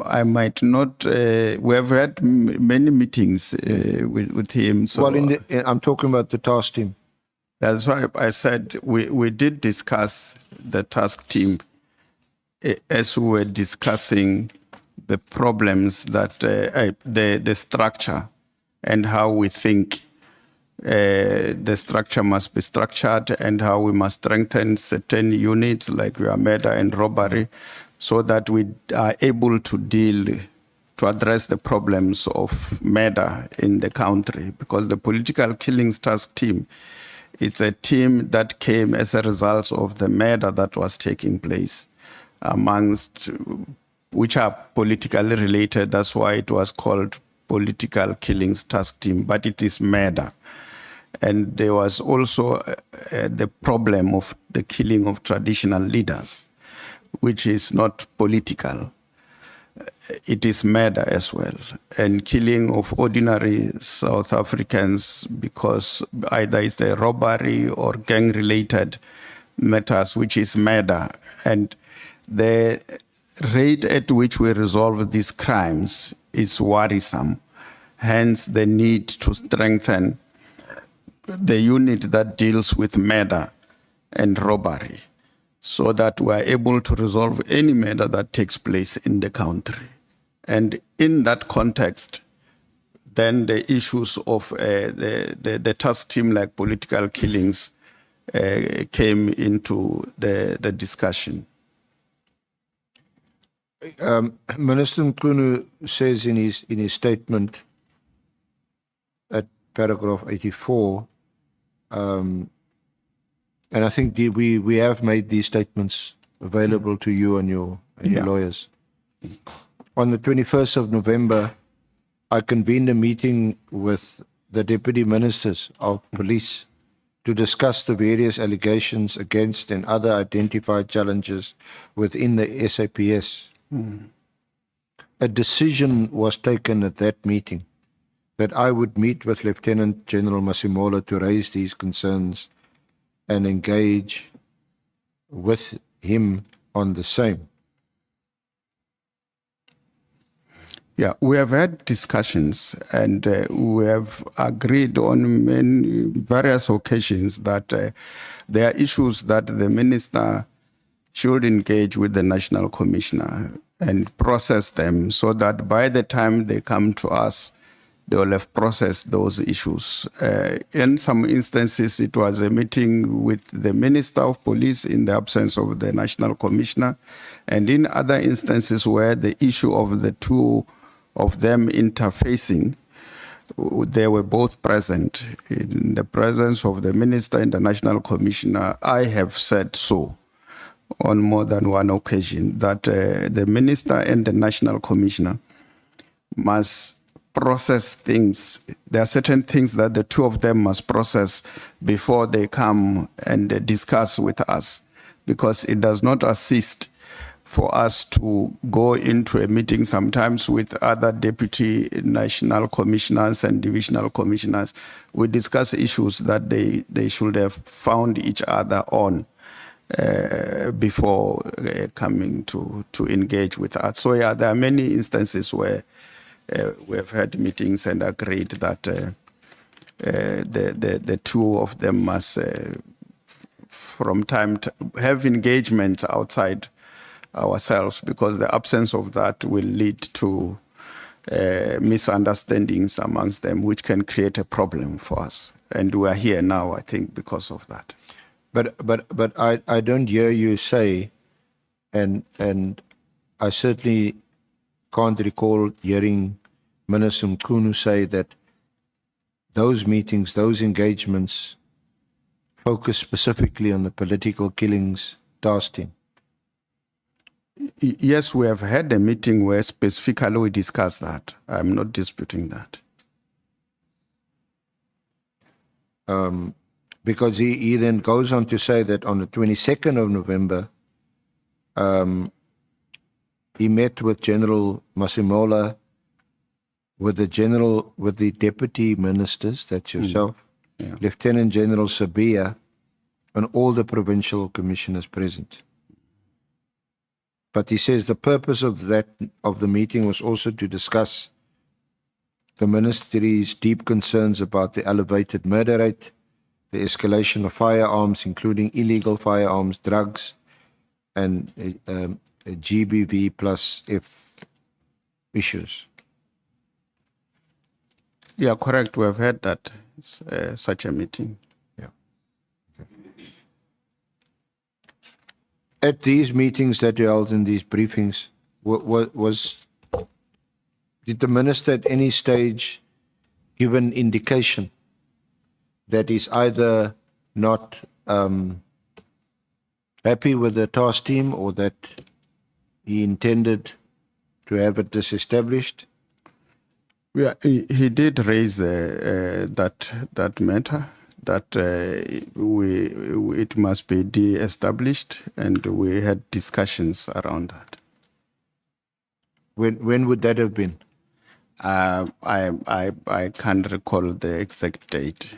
I might not. We have had many meetings with him. So Well, I'm talking about the task team. that's why I said we did discuss the task team as we were discussing the problems that the structure and how we think the structure must be structured and how we must strengthen certain units like murder and robbery, so that we are able to address the problems of murder in the country. Because the political killings task team, it's a team that came as a result of the murder that was taking place amongst, which are politically related. That's why it was called political killings task team, but it is murder. And there was also the problem of the killing of traditional leaders, which is not political. It is murder as well. And killing of ordinary South Africans, because either it's a robbery or gang-related matters, which is murder. And the rate at which we resolve these crimes is worrisome. Hence the need to strengthen the unit that deals with murder and robbery, so that we are able to resolve any murder that takes place in the country. And in that context, then the issues of the task team like political killings came into the discussion. Minister Mchunu says in his statement at paragraph 84, and I think we have made these statements available to you and your lawyers. On the 21st of November, I convened a meeting with the Deputy Ministers of Police to discuss the various allegations against and other identified challenges within the SAPS. A decision was taken at that meeting that I would meet with Lieutenant General Masimola to raise these concerns and engage with him on the same. Yeah, we have had discussions and we have agreed on various occasions that there are issues that the minister should engage with the national commissioner and process them so that by the time they come to us, they will have processed those issues. In some instances, it was a meeting with the Minister of Police in the absence of the National Commissioner. And in other instances where the issue of the two of them interfacing, they were both present. In the presence of the Minister and the National Commissioner, I have said so on more than one occasion that the Minister and the National Commissioner must process things. There are certain things that the two of them must process before they come and discuss with us, because it does not assist for us to go into a meeting sometimes with other deputy national commissioners and divisional commissioners. We discuss issues that they should have found each other on before coming to engage with us. So yeah, there are many instances where we have had meetings and agreed that the two of them must, from time to have engagement outside ourselves, because the absence of that will lead to misunderstandings amongst them, which can create a problem for us. And we are here now, I think, because of that. But I don't hear you say, and I certainly can't recall hearing Minister Mchunu say that those meetings, those engagements focus specifically on the political killings task team. Yes, we have had a meeting where specifically we discussed that. I'm not disputing that. Because he then goes on to say that on the 22nd of November, he met with General Masimola, with the deputy ministers, that's yourself, Lieutenant General Sabia, and all the provincial commissioners present. But he says the purpose of the meeting was also to discuss the ministry's deep concerns about the elevated murder rate, the escalation of firearms, including illegal firearms, drugs, and GBV plus F issues. Yeah, correct. We have had that, such a meeting. Yeah. Okay. At these meetings that you held in these briefings, did the minister at any stage give an indication that he's either not happy with the task team or that he intended to have it disestablished? Yeah, he did raise that matter, that it must be de-established, and we had discussions around that. When would that have been? I can't recall the exact date.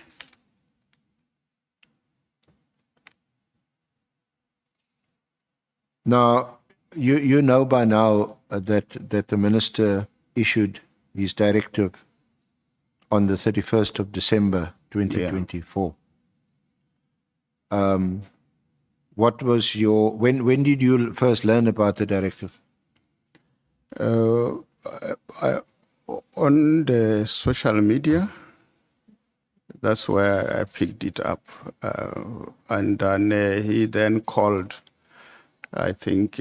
Now, you know by now that the minister issued his directive on the 31st of December 2024. Yeah. What was when did you first learn about the directive? On the social media, that's where I picked it up. And then he then called, I think,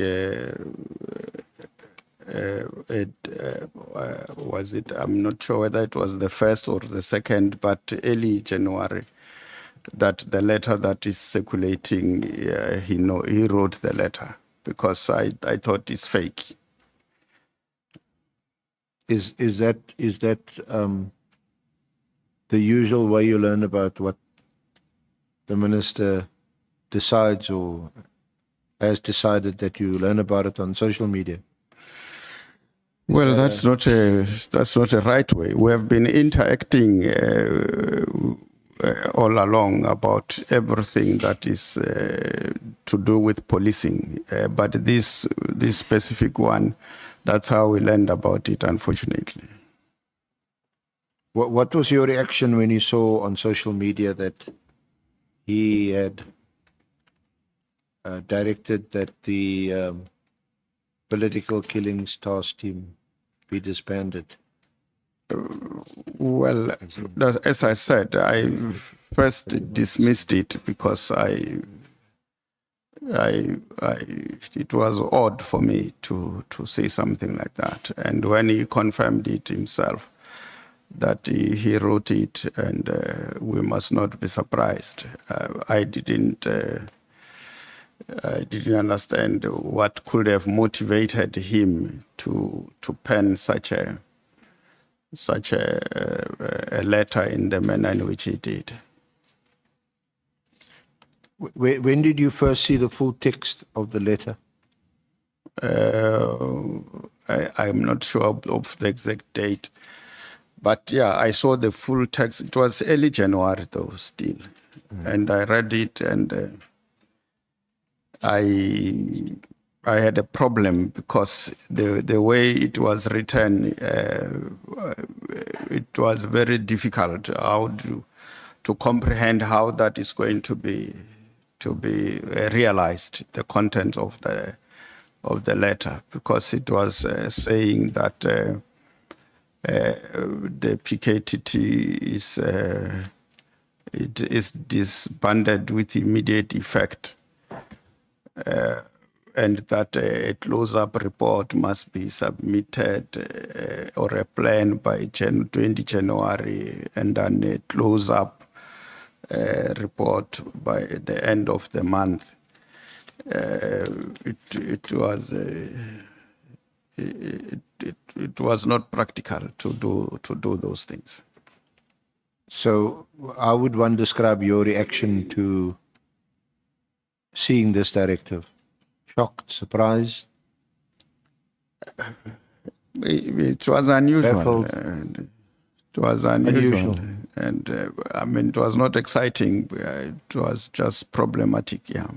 was it, I'm not sure whether it was the first or the second, but early January, that the letter that is circulating, he wrote the letter, because I thought it's fake. Is that the usual way you learn about what the minister decides or has decided, that you learn about it on social media? Well, that's not a right way. We have been interacting all along about everything that is to do with policing, but this specific one, that's how we learned about it, unfortunately. What was your reaction when you saw on social media that he had directed that the political killings task team be disbanded? Well, as I said, I first dismissed it because it was odd for me to say something like that. And when he confirmed it himself, that he wrote it, and we must not be surprised. I didn't understand what could have motivated him to pen such a letter in the manner in which he did. When did you first see the full text of the letter? I'm not sure of the exact date, but yeah, I saw the full text. It was early January though, still, and I read it, and I had a problem because the way it was written, it was very difficult to comprehend how that is going to be realized, the content of the letter, because it was saying that the PKTT is disbanded with immediate effect. And that a close-up report must be submitted or a plan by 20 January, and then a close-up report by the end of the month. It was not practical to do those things. So how would one describe your reaction to seeing this directive? Shocked, surprised? It was unusual. Baffled? It was unusual. And I mean, it was not exciting. It was just problematic, yeah.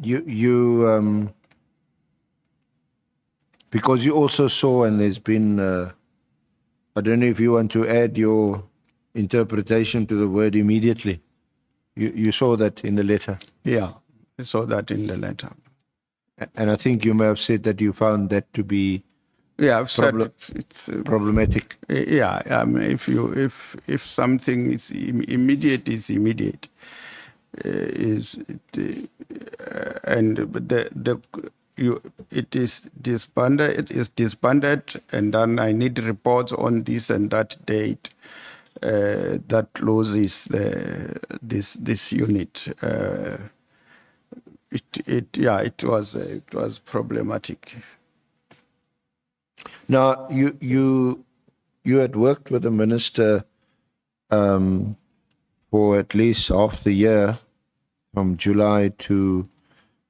You because you also saw, and there's been, I don't know if you want to add your interpretation to the word immediately. You saw that in the letter. Yeah, I saw that in the letter. And I think you may have said that you found that to be I've said it's problematic. Yeah, if something is immediate, is immediate. It is disbanded, and then I need reports on this and that date that closes this unit. It was problematic. Now you had worked with the minister for at least half the year, from July to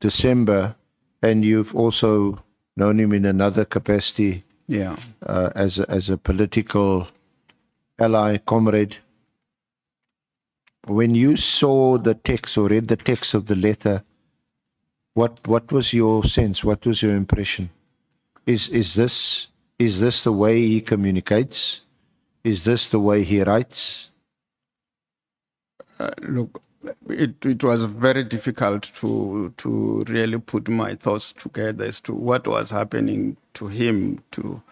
December, and you've also known him in another capacity, as a political ally, comrade. When you saw the text or read the text of the letter, what was your sense? What was your impression? Is this the way he communicates? Is this the way he writes? Look, it was very difficult to really put my thoughts together as to what was happening to him to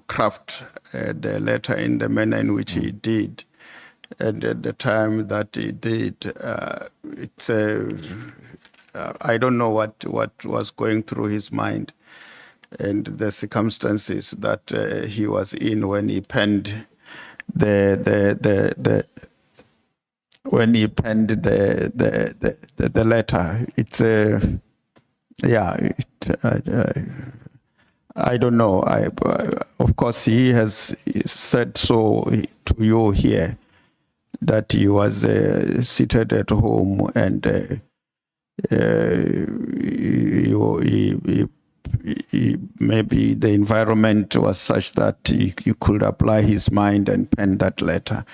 craft the letter in the manner in which he did, and at the time that he did. I don't know what was going through his mind and the circumstances that he was in when he penned the letter. It's I don't know. Of course, he has said so to you here that he was seated at home, and maybe the environment was such that he could apply his mind and pen that letter.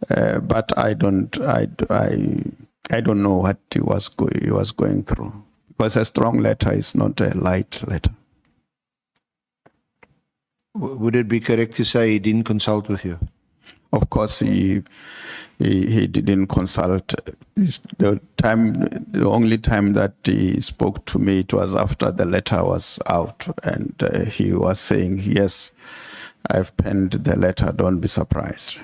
But I don't know what he was going through, because a strong letter is not a light letter. Would it be correct to say he didn't consult with you? Of course, he didn't consult. The only time that he spoke to me, it was after the letter was out, and he was saying, "Yes, I've penned the letter. Don't be surprised."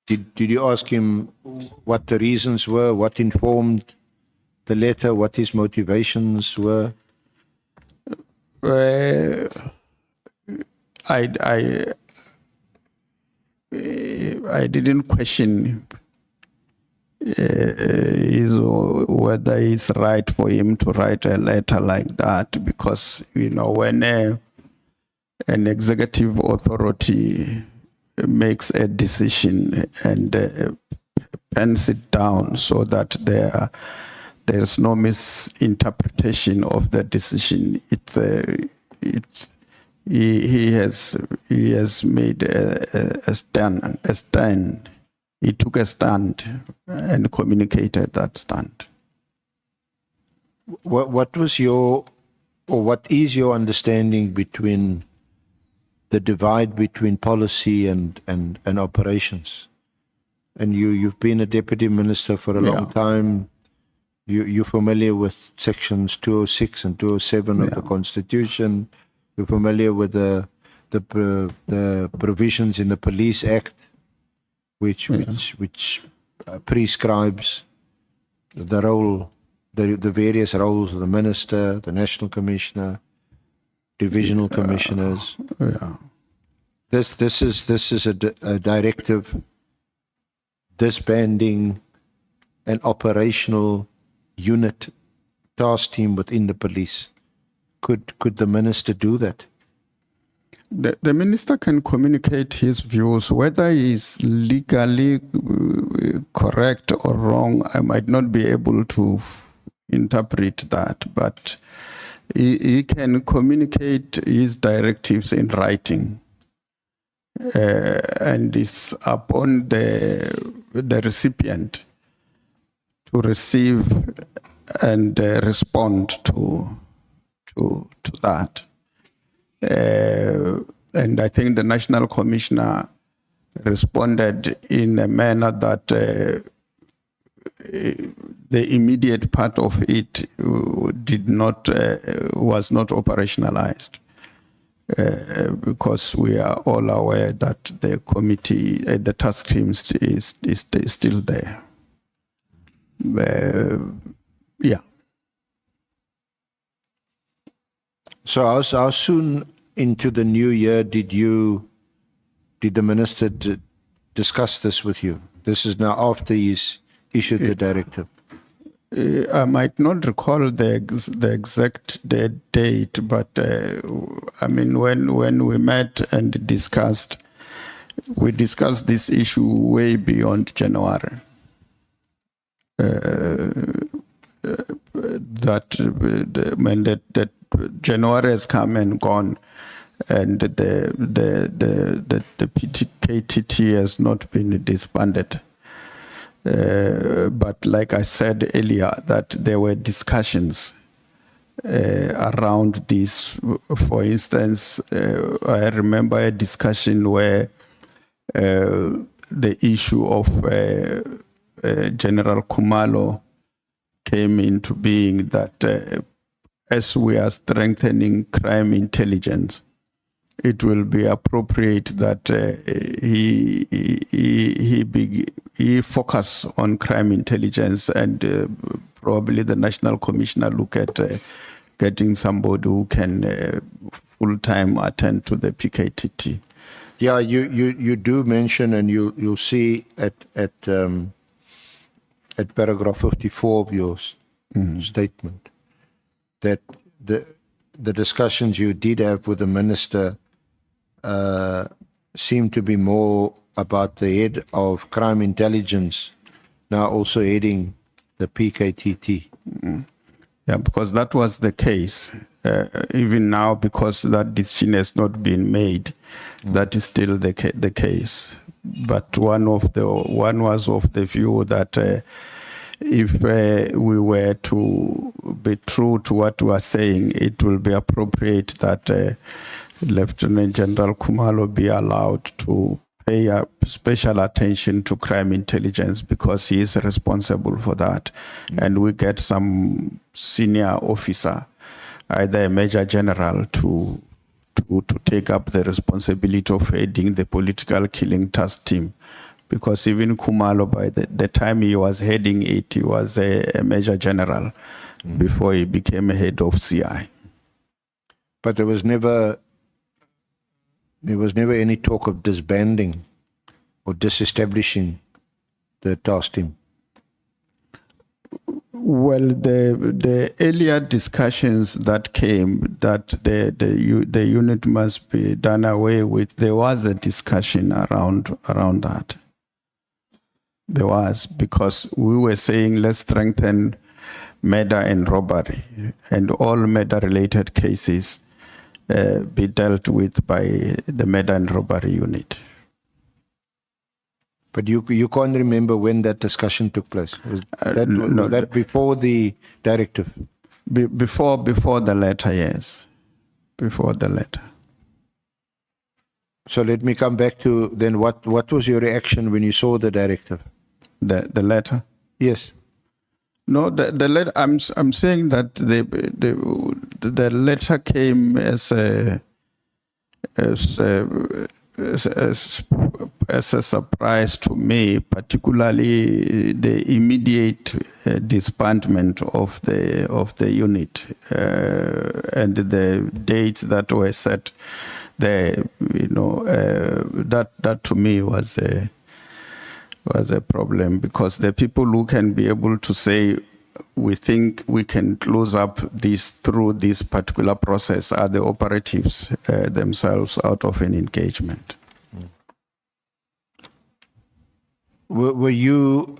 Did you ask him what the reasons were, what informed the letter, what his motivations were? I didn't question whether it's right for him to write a letter like that, because when an executive authority makes a decision and pens it down so that there's no misinterpretation of the decision, he has made a stand. He took a stand and communicated that stand. What is your understanding between the divide between policy and operations? And you've been a deputy minister for a long time. You're familiar with sections 206 and 207 of the Constitution. You're familiar with the provisions in the Police Act, which prescribes the role, the various roles of the minister, the national commissioner, divisional commissioners. This is a directive disbanding an operational unit task team within the police. Could the minister do that? The minister can communicate his views. Whether he's legally correct or wrong, I might not be able to interpret that, but he can communicate his directives in writing. And it's upon the recipient to receive and respond to that. And I think the National Commissioner responded in a manner that the immediate part of it was not operationalized, because we are all aware that the committee, the task team is still there. Yeah. So how soon into the new year did the minister discuss this with you? This is now after he's issued the directive. I might not recall the exact date, but I mean, when we met and discussed this issue way beyond January. That January has come and gone, and the PKTT has not been disbanded. But like I said earlier, that there were discussions around this. For instance, I remember a discussion where the issue of General Khumalo came into being, that as we are strengthening crime intelligence, it will be appropriate that he focus on crime intelligence, and probably the National Commissioner look at getting somebody who can full-time attend to the PKTT. Yeah, you do mention, and you'll see at paragraph 54 of your statement, that the discussions you did have with the minister seem to be more about the head of crime intelligence now also heading the PKTT. Yeah, because that was the case. Even now, because that decision has not been made, that is still the case. But one was of the view that if we were to be true to what we are saying, it will be appropriate that Lieutenant General Khumalo be allowed to pay special attention to crime intelligence because he is responsible for that. And we get some senior officer, either a major general, to take up the responsibility of heading the political killing task team. Because even Khumalo, by the time he was heading it, he was a major general before he became a head of CI. But there was never any talk of disbanding or disestablishing the task team. Well, the earlier discussions that came that the unit must be done away with, there was a discussion around that. There was, because we were saying let's strengthen murder and robbery, and all murder-related cases be dealt with by the murder and robbery unit. But you can't remember when that discussion took place. Was that before the directive? Before the letter, yes. Before the letter. So let me come back to then what was your reaction when you saw the directive? The letter? Yes. No, the letter. I'm saying that the letter came as a surprise to me, particularly the immediate disbandment of the unit and the dates that were set there. That to me was a problem, because the people who can be able to say we think we can close up this through this particular process are the operatives themselves out of an engagement. Were you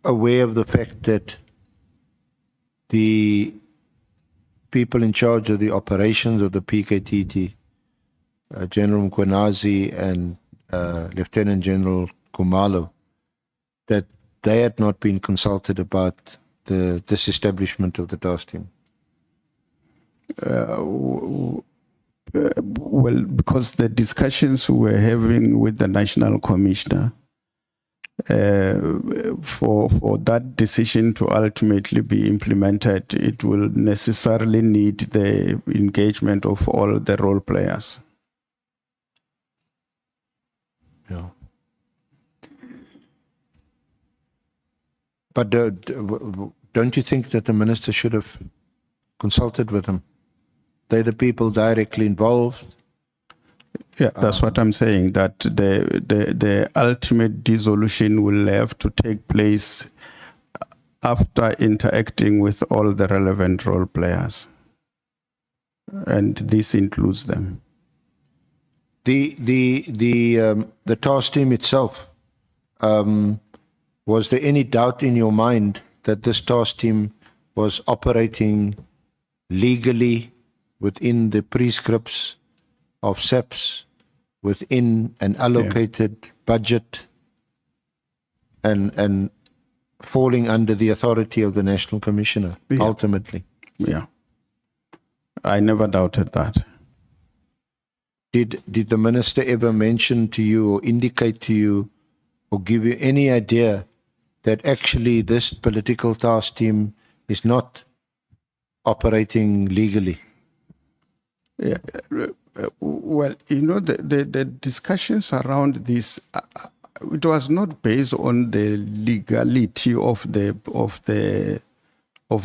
aware of the fact that the people in charge of the operations of the PKTT, General Mkwenazi and Lieutenant General Khumalo, that they had not been consulted about the disestablishment of the task team? Well, because the discussions we were having with the National Commissioner for that decision to ultimately be implemented, it will necessarily need the engagement of all the role players. Yeah. But don't you think that the minister should have consulted with them? They're the people directly involved. Yeah, that's what I'm saying, that the ultimate dissolution will have to take place after interacting with all the relevant role players. And this includes them. The task team itself, was there any doubt in your mind that this task team was operating legally within the prescripts of SAPS, within an allocated budget, and falling under the authority of the National Commissioner, ultimately? Yeah. I never doubted that. Did the minister ever mention to you or indicate to you or give you any idea that actually this political task team is not operating legally? Yeah. Well, the discussions around this, it was not based on the legality of the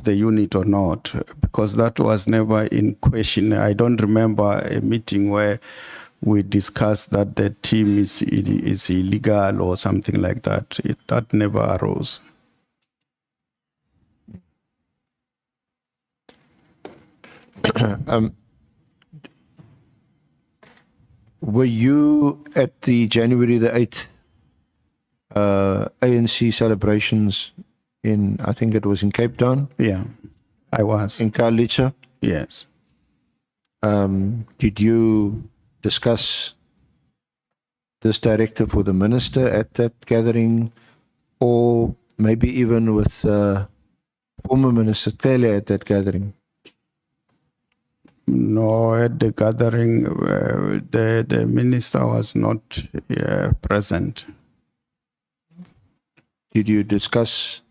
unit or not, because that was never in question. I don't remember a meeting where we discussed that the team is illegal or something like that. That never arose. Were you at the January the 8th ANC celebrations in, I think it was in Cape Town? Yeah, I was. In Khayelitsha? Yes. Did you discuss this directive with the minister at that gathering, or maybe even with former Minister Taylor at that gathering? No, at the gathering, the minister was not present. Did you discuss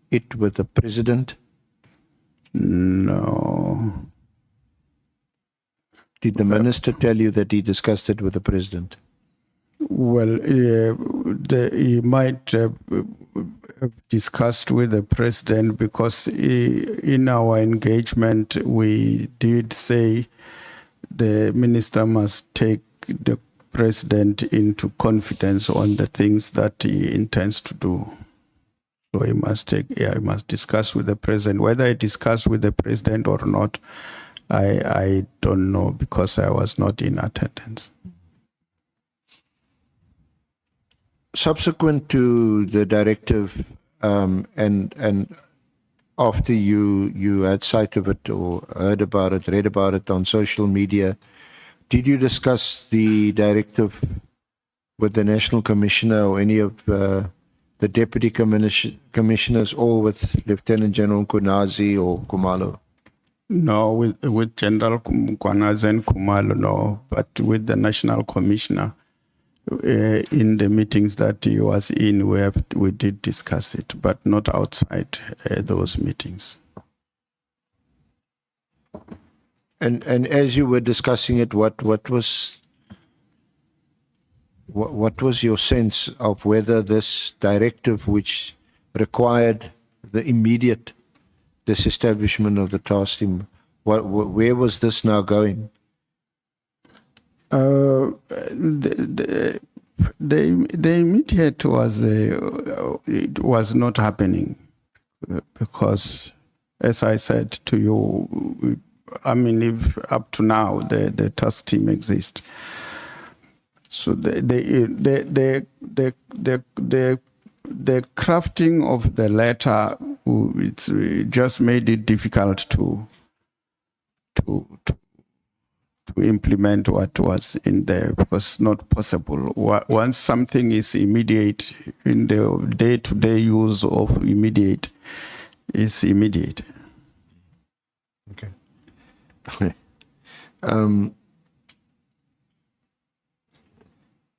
it with the president? No. Did the minister tell you that he discussed it with the president? Well, he might have discussed with the president, because in our engagement we did say the minister must take the president into confidence on the things that he intends to do. So he must discuss with the president. Whether he discussed with the president or not, I don't know, because I was not in attendance. Subsequent to the directive, and after you had sight of it or heard about it, read about it on social media, did you discuss the directive with the National Commissioner or any of the Deputy Commissioners, or with Lieutenant General Kunazi or Kumalo? No, with General Kwanaze and Kumalo, no, but with the National Commissioner. In the meetings that he was in, we did discuss it, but not outside those meetings. And as you were discussing it, what was your sense of whether this directive, which required the immediate disestablishment of the task team, where was this now going? The immediate it was not happening, because, as I said to you, I mean, if up to now the task team exists, so the crafting of the letter, it just made it difficult to implement what was in there, because it's not possible. Once something is immediate, in the day-to-day use of immediate, is immediate. Okay.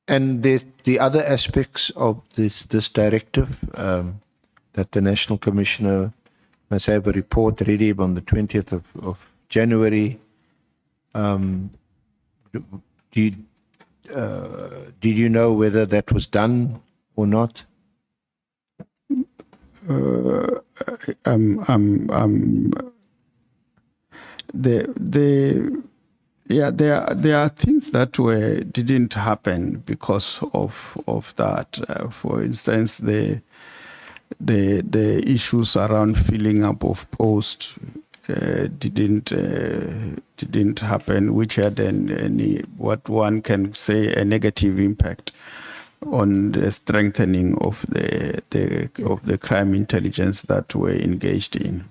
And the other aspects of this directive, that the National Commissioner must have a report ready on the 20th of January. Did you know whether that was done or not? There are things that didn't happen because of that. For instance, the issues around filling up of posts didn't happen, which had any, what one can say, a negative impact on the strengthening of the crime intelligence that we're engaged in.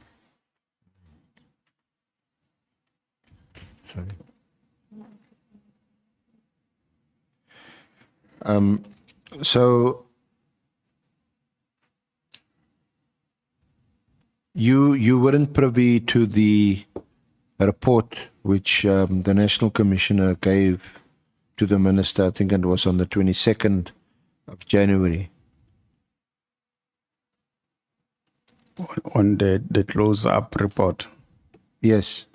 So you weren't privy to the report which the National Commissioner gave to the Minister. I think it was on the 22nd of January. On the close-up report. Yes.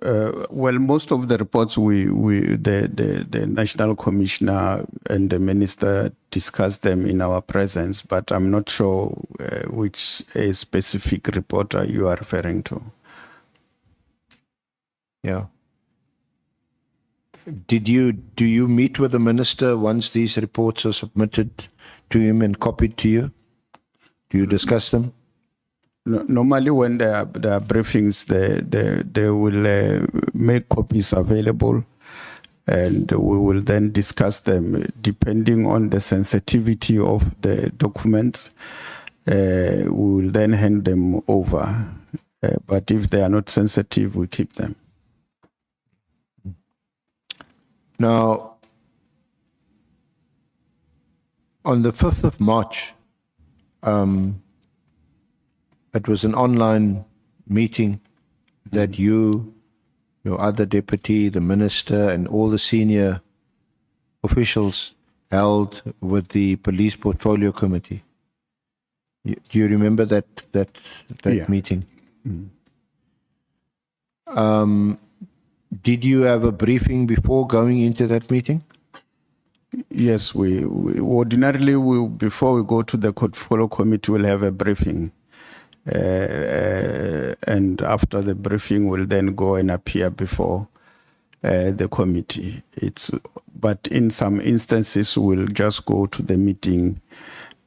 Well, most of the reports the National Commissioner and the Minister discussed them in our presence, but I'm not sure which specific report you are referring to. Yeah. Do you meet with the Minister once these reports are submitted to him and copied to you? Do you discuss them? Normally, when there are briefings, they will make copies available, and we will then discuss them depending on the sensitivity of the documents. We will then hand them over, but if they are not sensitive, we keep them. Now, on the 5th of March, it was an online meeting that you, your other deputy, the minister, and all the senior officials held with the police portfolio committee. Do you remember that Yeah. meeting? Did you have a briefing before going into that meeting? Yes, we ordinarily, before we go to the portfolio committee, we'll have a briefing. And after the briefing, we'll then go and appear before the committee. But in some instances, we'll just go to the meeting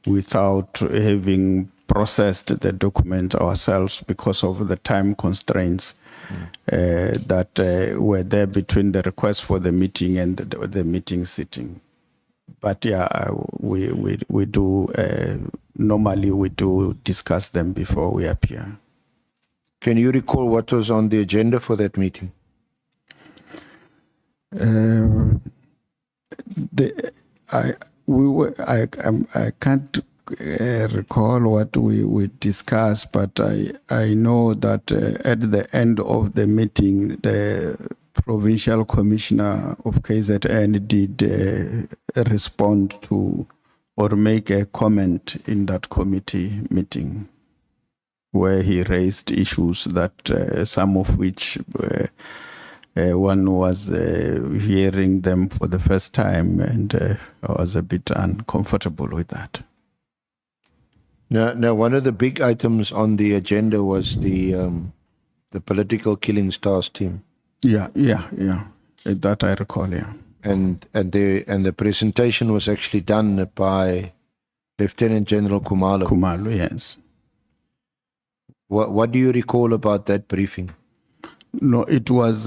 without having processed the document ourselves because of the time constraints that were there between the request for the meeting and the meeting sitting. But yeah, we do, normally we do discuss them before we appear. Can you recall what was on the agenda for that meeting? I can't recall what we discussed, but I know that at the end of the meeting, the provincial commissioner of KZN did respond to or make a comment in that committee meeting where he raised issues that some of which one was hearing them for the first time, and I was a bit uncomfortable with that. Now, one of the big items on the agenda was the political killings task team, Yeah. That I recall, yeah. and the presentation was actually done by Lieutenant General Khumalo. Khumalo, yes. What do you recall about that briefing? No, it was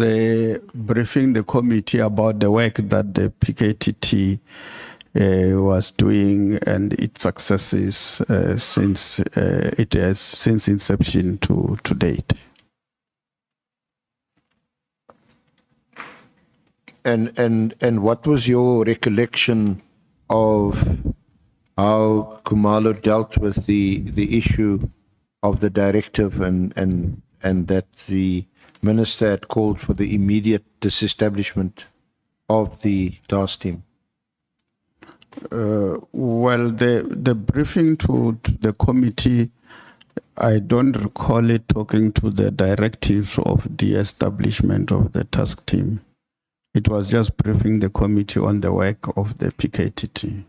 briefing the committee about the work that the PKTT was doing and its successes since inception to date. And what was your recollection of how Khumalo dealt with the issue of the directive and that the minister had called for the immediate disestablishment of the task team? Well, the briefing to the committee, I don't recall it talking to the directives of the establishment of the task team. It was just briefing the committee on the work of the PKTT.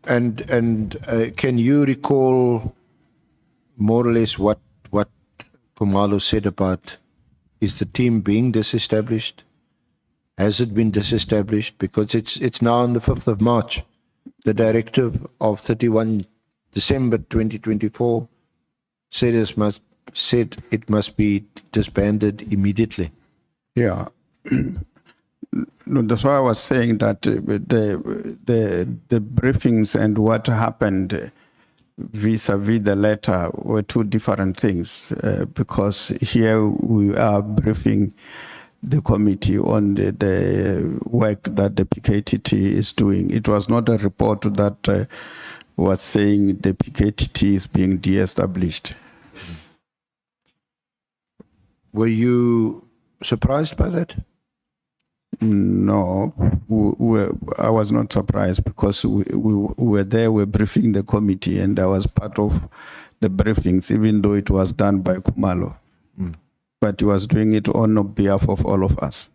And can you recall more or less what Khumalo said about, is the team being disestablished? Has it been disestablished? Because it's now on the 5th of March. The directive of 31 December 2024 said it must be disbanded immediately. Yeah. No, that's why I was saying that the briefings and what happened vis-a-vis the letter were two different things, because here we are briefing the committee on the work that the PKTT is doing. It was not a report that was saying the PKTT is being de-established. Were you surprised by that? No, I was not surprised because we were there, we're briefing the committee, and I was part of the briefings, even though it was done by Khumalo. But he was doing it on behalf of all of us.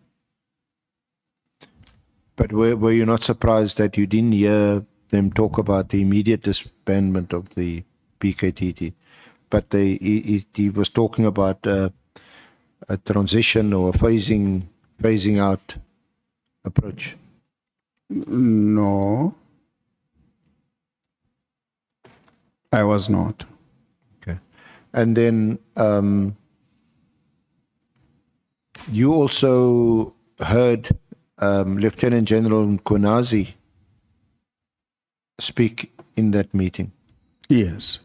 But were you not surprised that you didn't hear them talk about the immediate disbandment of the PKTT? But he was talking about a transition or a phasing out approach. No, I was not. Okay. And then you also heard Lieutenant General Mchunu speak in that meeting. Yes.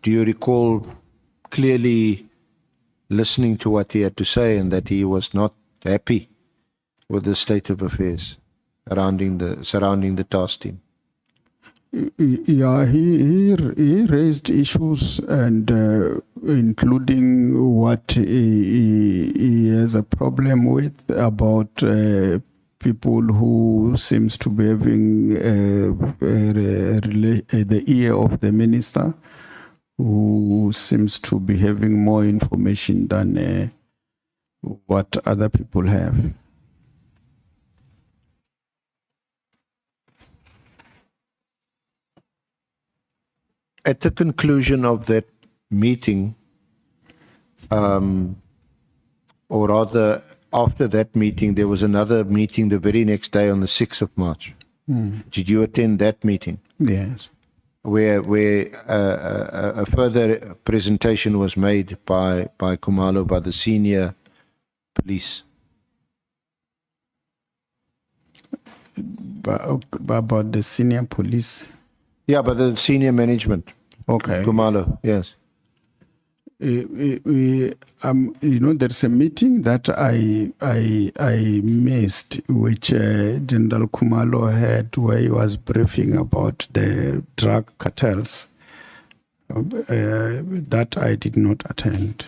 Do you recall clearly listening to what he had to say and that he was not happy with the state of affairs surrounding the task team? Yeah, he raised issues and including what he has a problem with about people who seems to be having the ear of the minister, who seems to be having more information than what other people have. At the conclusion of that meeting, or rather after that meeting, there was another meeting the very next day on the 6th of March. Did you attend that meeting? Yes. Where a further presentation was made by Khumalo, by the senior police? About the senior police. Yeah, by the senior management. Okay. Khumalo, yes. There's a meeting that I missed, which General Khumalo had, where he was briefing about the drug cartels. That I did not attend.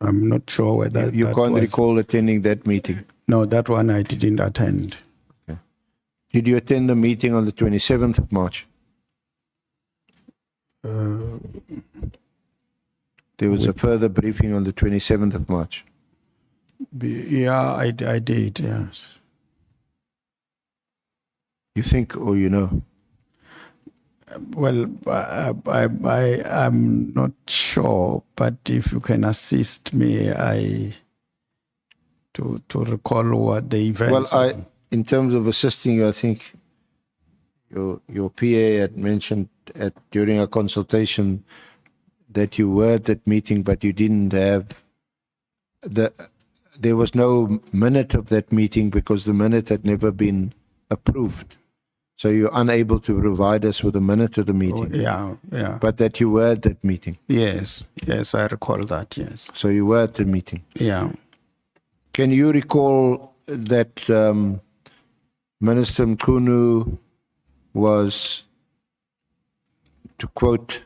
I'm not sure whether You that can't was, recall attending that meeting? No, that one I didn't attend. Okay. Did you attend the meeting on the 27th of March? There was a further briefing on the 27th of March. Yeah, I did, yes. You think or you know? Well, I'm not sure, but if you can assist me, to recall what the events. Well, in terms of assisting you, I think your PA had mentioned during a consultation that you were at that meeting, but you didn't have there was no minute of that meeting because the minute had never been approved. So you're unable to provide us with a minute of the meeting. Yeah. But that you were at that meeting. Yes, I recall that, yes. So you were at the meeting. Yeah. Can you recall that Minister Mchunu was, to quote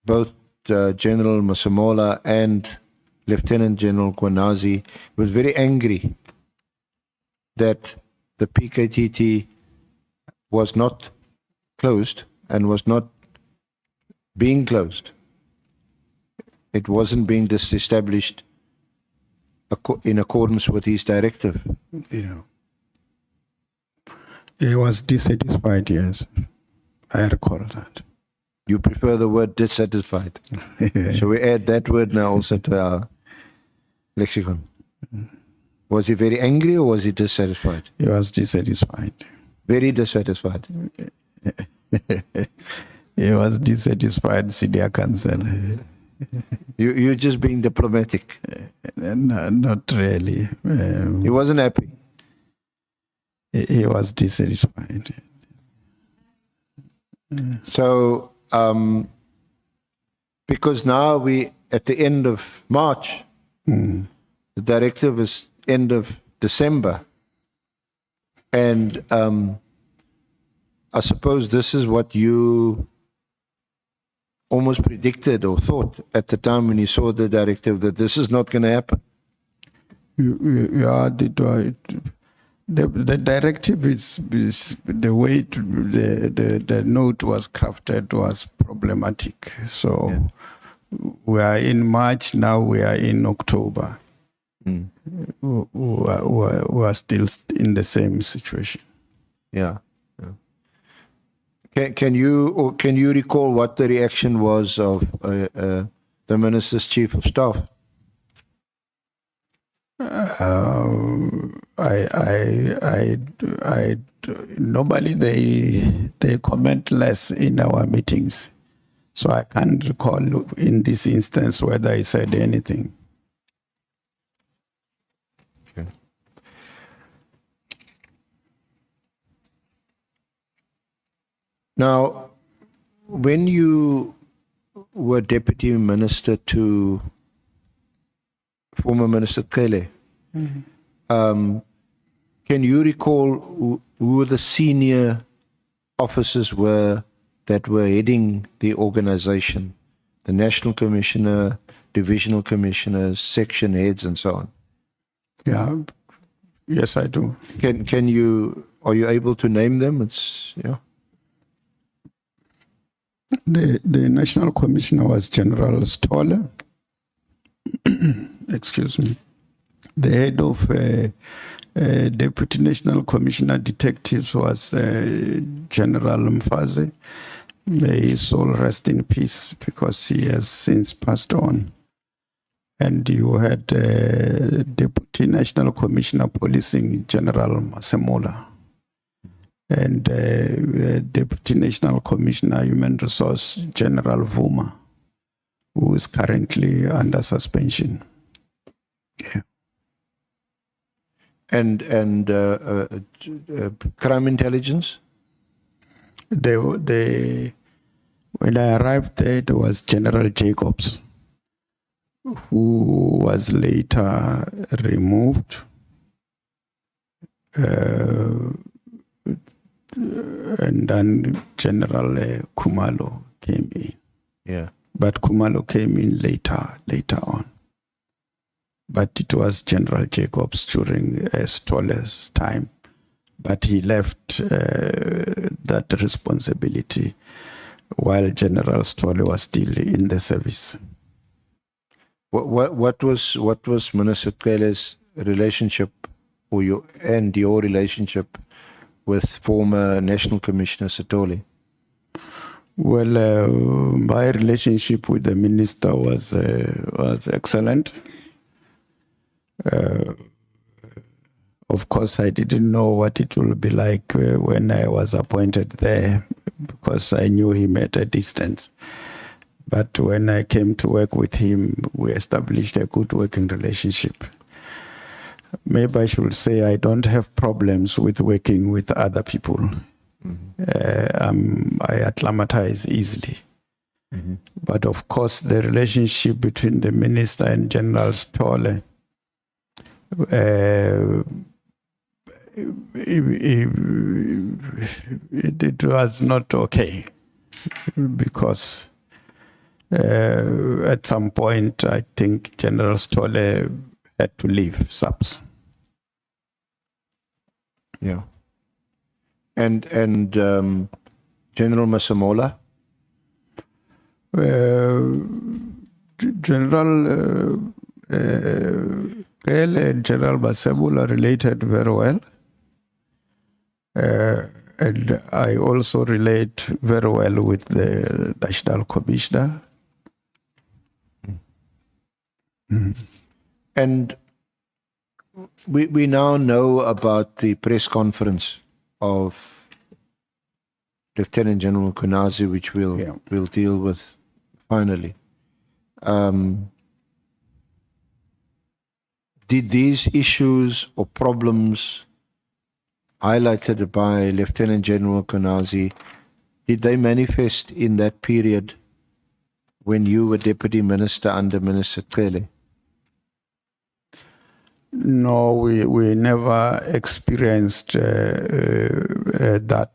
both General Masemola and Lieutenant General Kwanazi, was very angry that the PKTT was not closed and was not being closed. It wasn't being disestablished in accordance with his directive. Yeah. He was dissatisfied, yes. I recall that. You prefer the word dissatisfied. Shall we add that word now also to our lexicon? Was he very angry or was he dissatisfied? He was dissatisfied. Very dissatisfied. He was dissatisfied, Sidia Cancel. You're just being diplomatic. No, not really. He wasn't happy. He was dissatisfied. So, because now we at the end of March, the directive is end of December, and I suppose this is what you almost predicted or thought at the time when you saw the directive, that this is not going to happen. Yeah, the directive is the way the note was crafted was problematic. So we are in March now. We are in October. We are still in the same situation. Yeah. Can you recall what the reaction was of the minister's chief of staff? Normally they comment less in our meetings, so I can't recall in this instance whether I said anything. Okay. Now, when you were deputy minister to former Minister Kele, Can you recall who the senior officers were that were heading the organization? The National Commissioner, Divisional Commissioners, section heads, and so on. Yeah. Yes, I do. Are you able to name them? Yeah. The National Commissioner was General Stoller. Excuse me. The head of Deputy National Commissioner Detectives was General Mfaze. May his soul rest in peace, because he has since passed on. And you had Deputy National Commissioner Policing, General Masemola. And Deputy National Commissioner Human Resource, General Vuma, who is currently under suspension. Yeah. And crime intelligence? When I arrived there was General Jacobs, who was later removed. And then General Kumalo came in. Yeah. But Kumalo came in later on. But it was General Jacobs during Stoller's time. But he left that responsibility while General Stoller was still in the service. What was Minister Cele's relationship, or your relationship with former National Commissioner Sithole? Well, my relationship with the minister was excellent. Of course, I didn't know what it would be like when I was appointed there, because I knew him at a distance. But when I came to work with him, we established a good working relationship. Maybe I should say I don't have problems with working with other people. Mm-hmm. I acclimatize easily. Mm-hmm. But of course, the relationship between the minister and General Stoller, it was not okay, because at some point, I think General Stoller had to leave SAPS. Yeah. And General Masemola? General Cassel and General Masemola related very well. And I also relate very well with the National Commissioner. Mm-hmm. And we now know about the press conference of Lieutenant General Mchunu, which we'll deal with finally. Did these issues or problems highlighted by Lieutenant General Mchunu, did they manifest in that period when you were Deputy Minister under Minister Cele? No, we never experienced that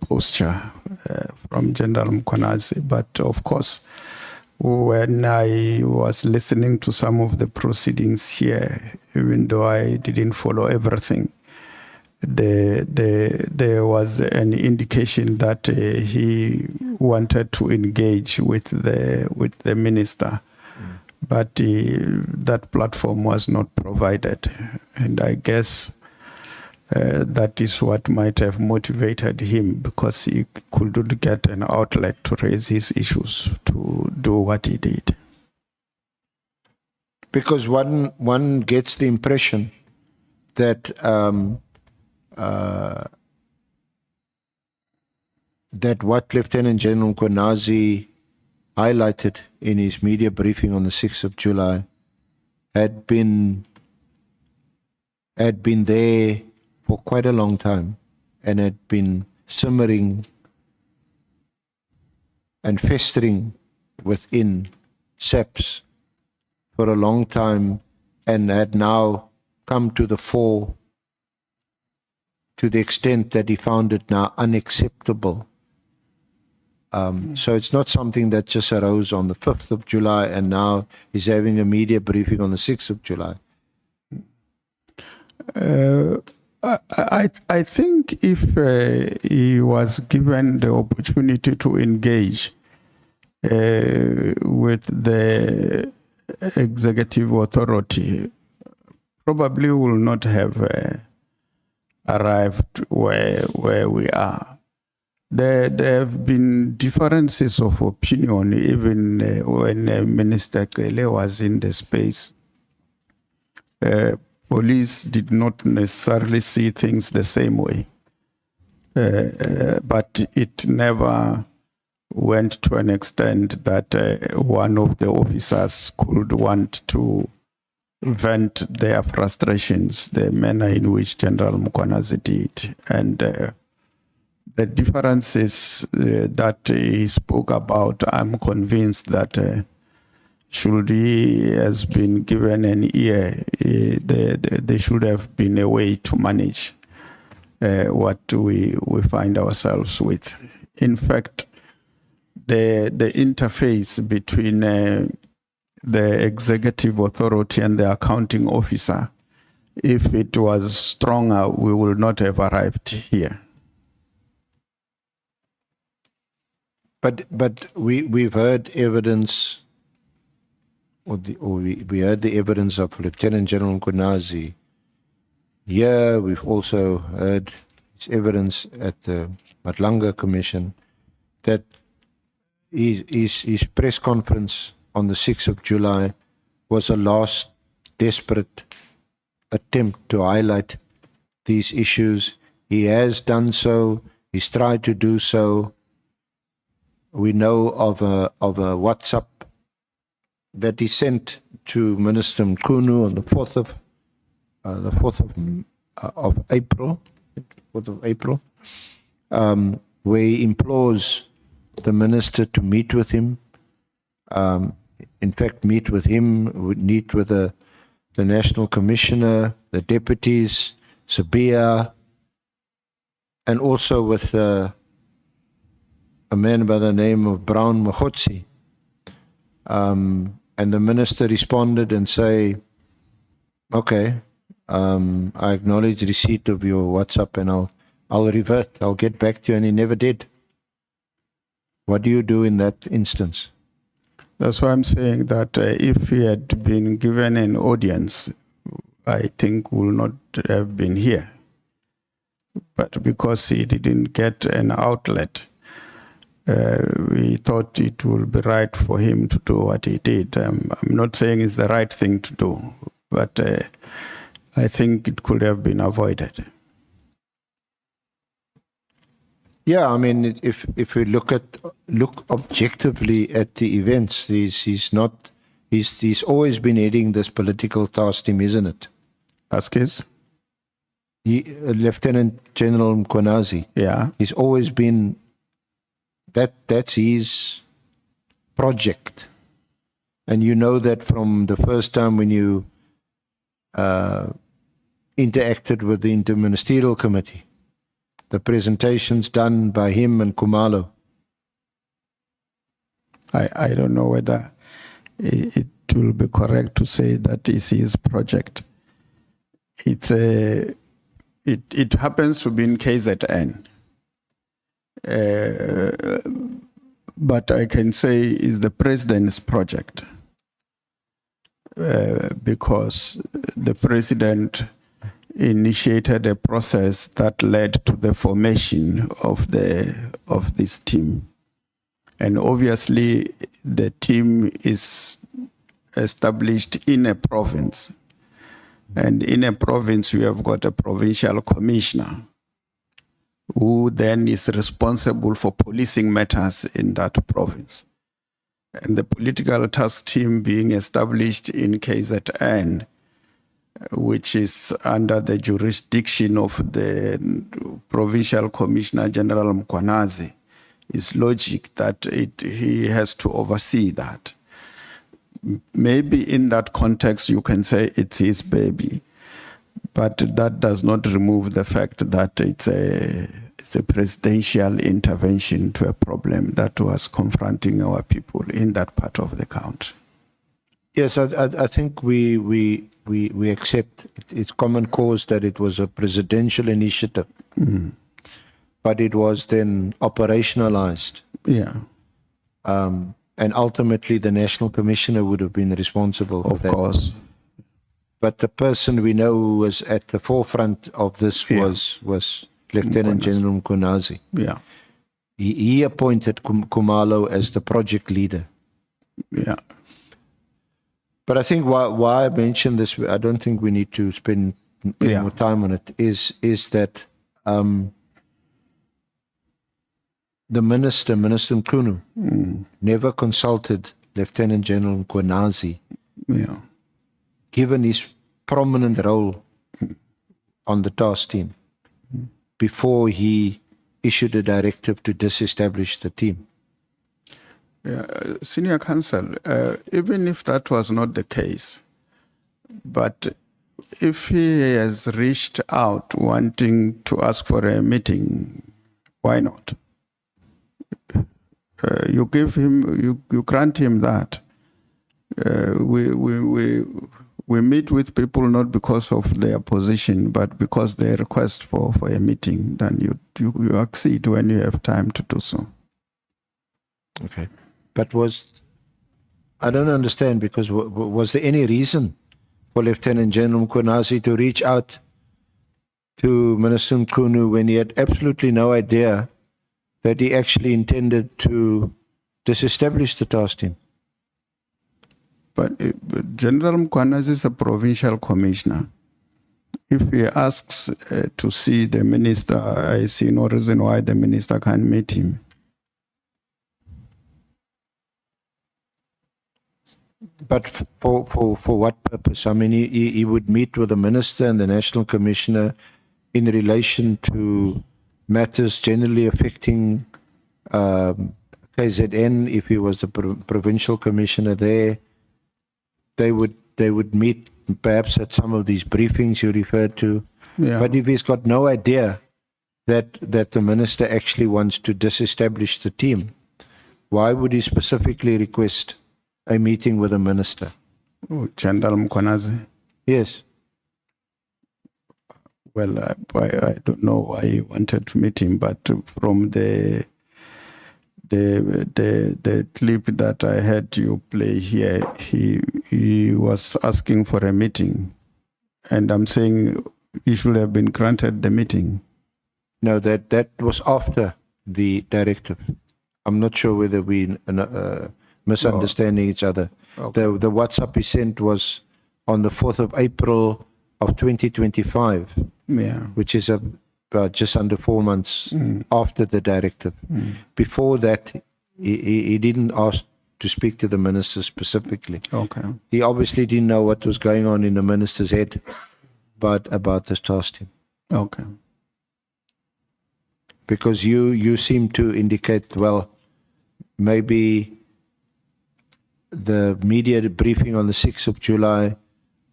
posture from General Mchunu. But of course, when I was listening to some of the proceedings here, even though I didn't follow everything, there was an indication that he wanted to engage with the minister. But that platform was not provided. And I guess that is what might have motivated him, because he couldn't get an outlet to raise his issues, to do what he did. Because one gets the impression that that what Lieutenant General Mchunu highlighted in his media briefing on the 6th of July had been there for quite a long time, and had been simmering and festering within SAPS for a long time, and had now come to the fore to the extent that he found it now unacceptable. So it's not something that just arose on the 5th of July and now he's having a media briefing on the 6th of July. I think if he was given the opportunity to engage with the executive authority, probably will not have arrived where we are. There have been differences of opinion even when Minister Kele was in the space. Police did not necessarily see things the same way, but it never went to an extent that one of the officers could want to vent their frustrations, the manner in which General Mkhwanazi did. And the differences that he spoke about, I'm convinced that should he has been given an ear, there should have been a way to manage what we find ourselves with. In fact, the interface between the executive authority and the accounting officer, if it was stronger, we would not have arrived here. But we've heard evidence, we heard the evidence of Lieutenant General Mkhwanazi. Here we've also heard his evidence at the Matlanga Commission that his press conference on the 6th of July was a last desperate attempt to highlight these issues. He has done so. He's tried to do so. We know of a WhatsApp that he sent to Minister Mchunu on the 4th of April, where he implores the minister to meet with him. In fact, meet with him, would meet with the National Commissioner, the deputies, Sabia, and also with a man by the name of Brown Mahotsi. And the minister responded and say, okay, I acknowledge receipt of your WhatsApp and I'll revert, I'll get back to you, and he never did. What do you do in that instance? That's why I'm saying that if he had been given an audience, I think would not have been here. But because he didn't get an outlet, we thought it would be right for him to do what he did. I'm not saying it's the right thing to do, but I think it could have been avoided. Yeah, I mean, if we look objectively at the events, he's always been heading this political task team, isn't it? Ask his? Lieutenant General Mkhwanazi. Yeah. He's always been, that's his project. And you know that from the first time when you interacted with the Interministerial Committee, the presentations done by him and Kumalo. I don't know whether it will be correct to say that is his project. It happens to be in KZN. But I can say is the president's project because the president initiated a process that led to the formation of this team. And obviously the team is established in a province. And in a province, we have got a provincial commissioner who then is responsible for policing matters in that province. And the political task team being established in KZN, which is under the jurisdiction of the Provincial Commissioner General Mkhwanazi, is logic that he has to oversee that. Maybe in that context you can say it's his baby, But that does not remove the fact that it's a presidential intervention to a problem that was confronting our people in that part of the country. Yes, I think we accept it's common cause that it was a presidential initiative, but it was then operationalized. Yeah, And ultimately, the National Commissioner would have been responsible for of that. course. But the person we know who was at the forefront of this Yeah. was Lieutenant General Mchunu. Yeah, He appointed Kumalo as the project leader. yeah. But I think why I mentioned this, I don't think we need to spend any Yeah. more time on it, is that the Minister Mchunu, never consulted Lieutenant General Mkhwanazi, Yeah, given his prominent role on the task team, before he issued a directive to disestablish the team. Senior Counsel, even if that was not the case, but if he has reached out wanting to ask for a meeting, why not? You give him, you grant him that. We meet with people not because of their position, but because they request for a meeting. Then you accede when you have time to do so. Okay. But I don't understand, because was there any reason for Lieutenant General Mkhwanazi to reach out to Minister Mchunu when he had absolutely no idea that he actually intended to disestablish the task team? But General Mkhwanazi is a provincial commissioner. If he asks to see the minister, I see no reason why the minister can't meet him. But for what purpose? I mean, he would meet with the minister and the national commissioner in relation to matters generally affecting KZN. If he was the provincial commissioner there, they would meet perhaps at some of these briefings you referred to. Yeah. But if he's got no idea that the minister actually wants to disestablish the team, why would he specifically request a meeting with the minister? Oh, General Mkhwanazi. Yes. Well, I don't know why he wanted to meet him, but from the clip that I heard you play here, he was asking for a meeting, and I'm saying he should have been granted the meeting. No, that was after the directive. I'm not sure whether we misunderstanding each other. Okay. The WhatsApp he sent was on the 4th of April of 2025, Yeah. which is just under 4 months after the directive. Before that, he didn't ask to speak to the minister specifically. Okay. He obviously didn't know what was going on in the minister's head, but about this task team. Okay. Because you seem to indicate, well, maybe the media briefing on the 6th of July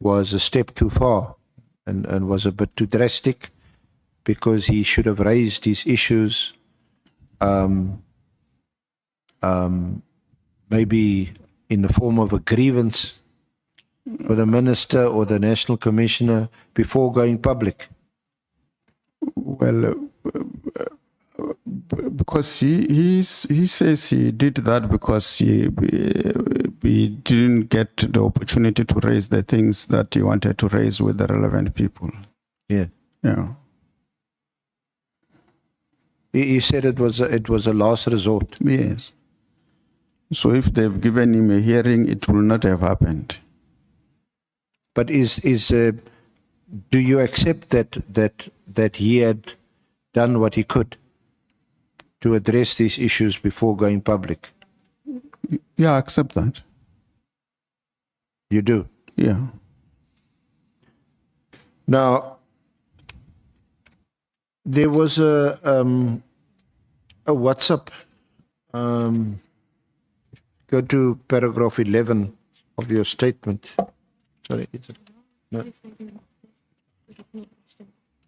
was a step too far and was a bit too drastic, because he should have raised these issues maybe in the form of a grievance with the minister or the national commissioner before going public. Well, because he says he did that because he didn't get the opportunity to raise the things that he wanted to raise with the relevant people. Yeah. Yeah. He said it was a last resort. Yes. So if they've given him a hearing, it will not have happened. But do you accept that he had done what he could to address these issues before going public? Yeah, I accept that. You do. Yeah. Now, there was a WhatsApp. Go to paragraph 11 of your statement. Sorry, is it? No.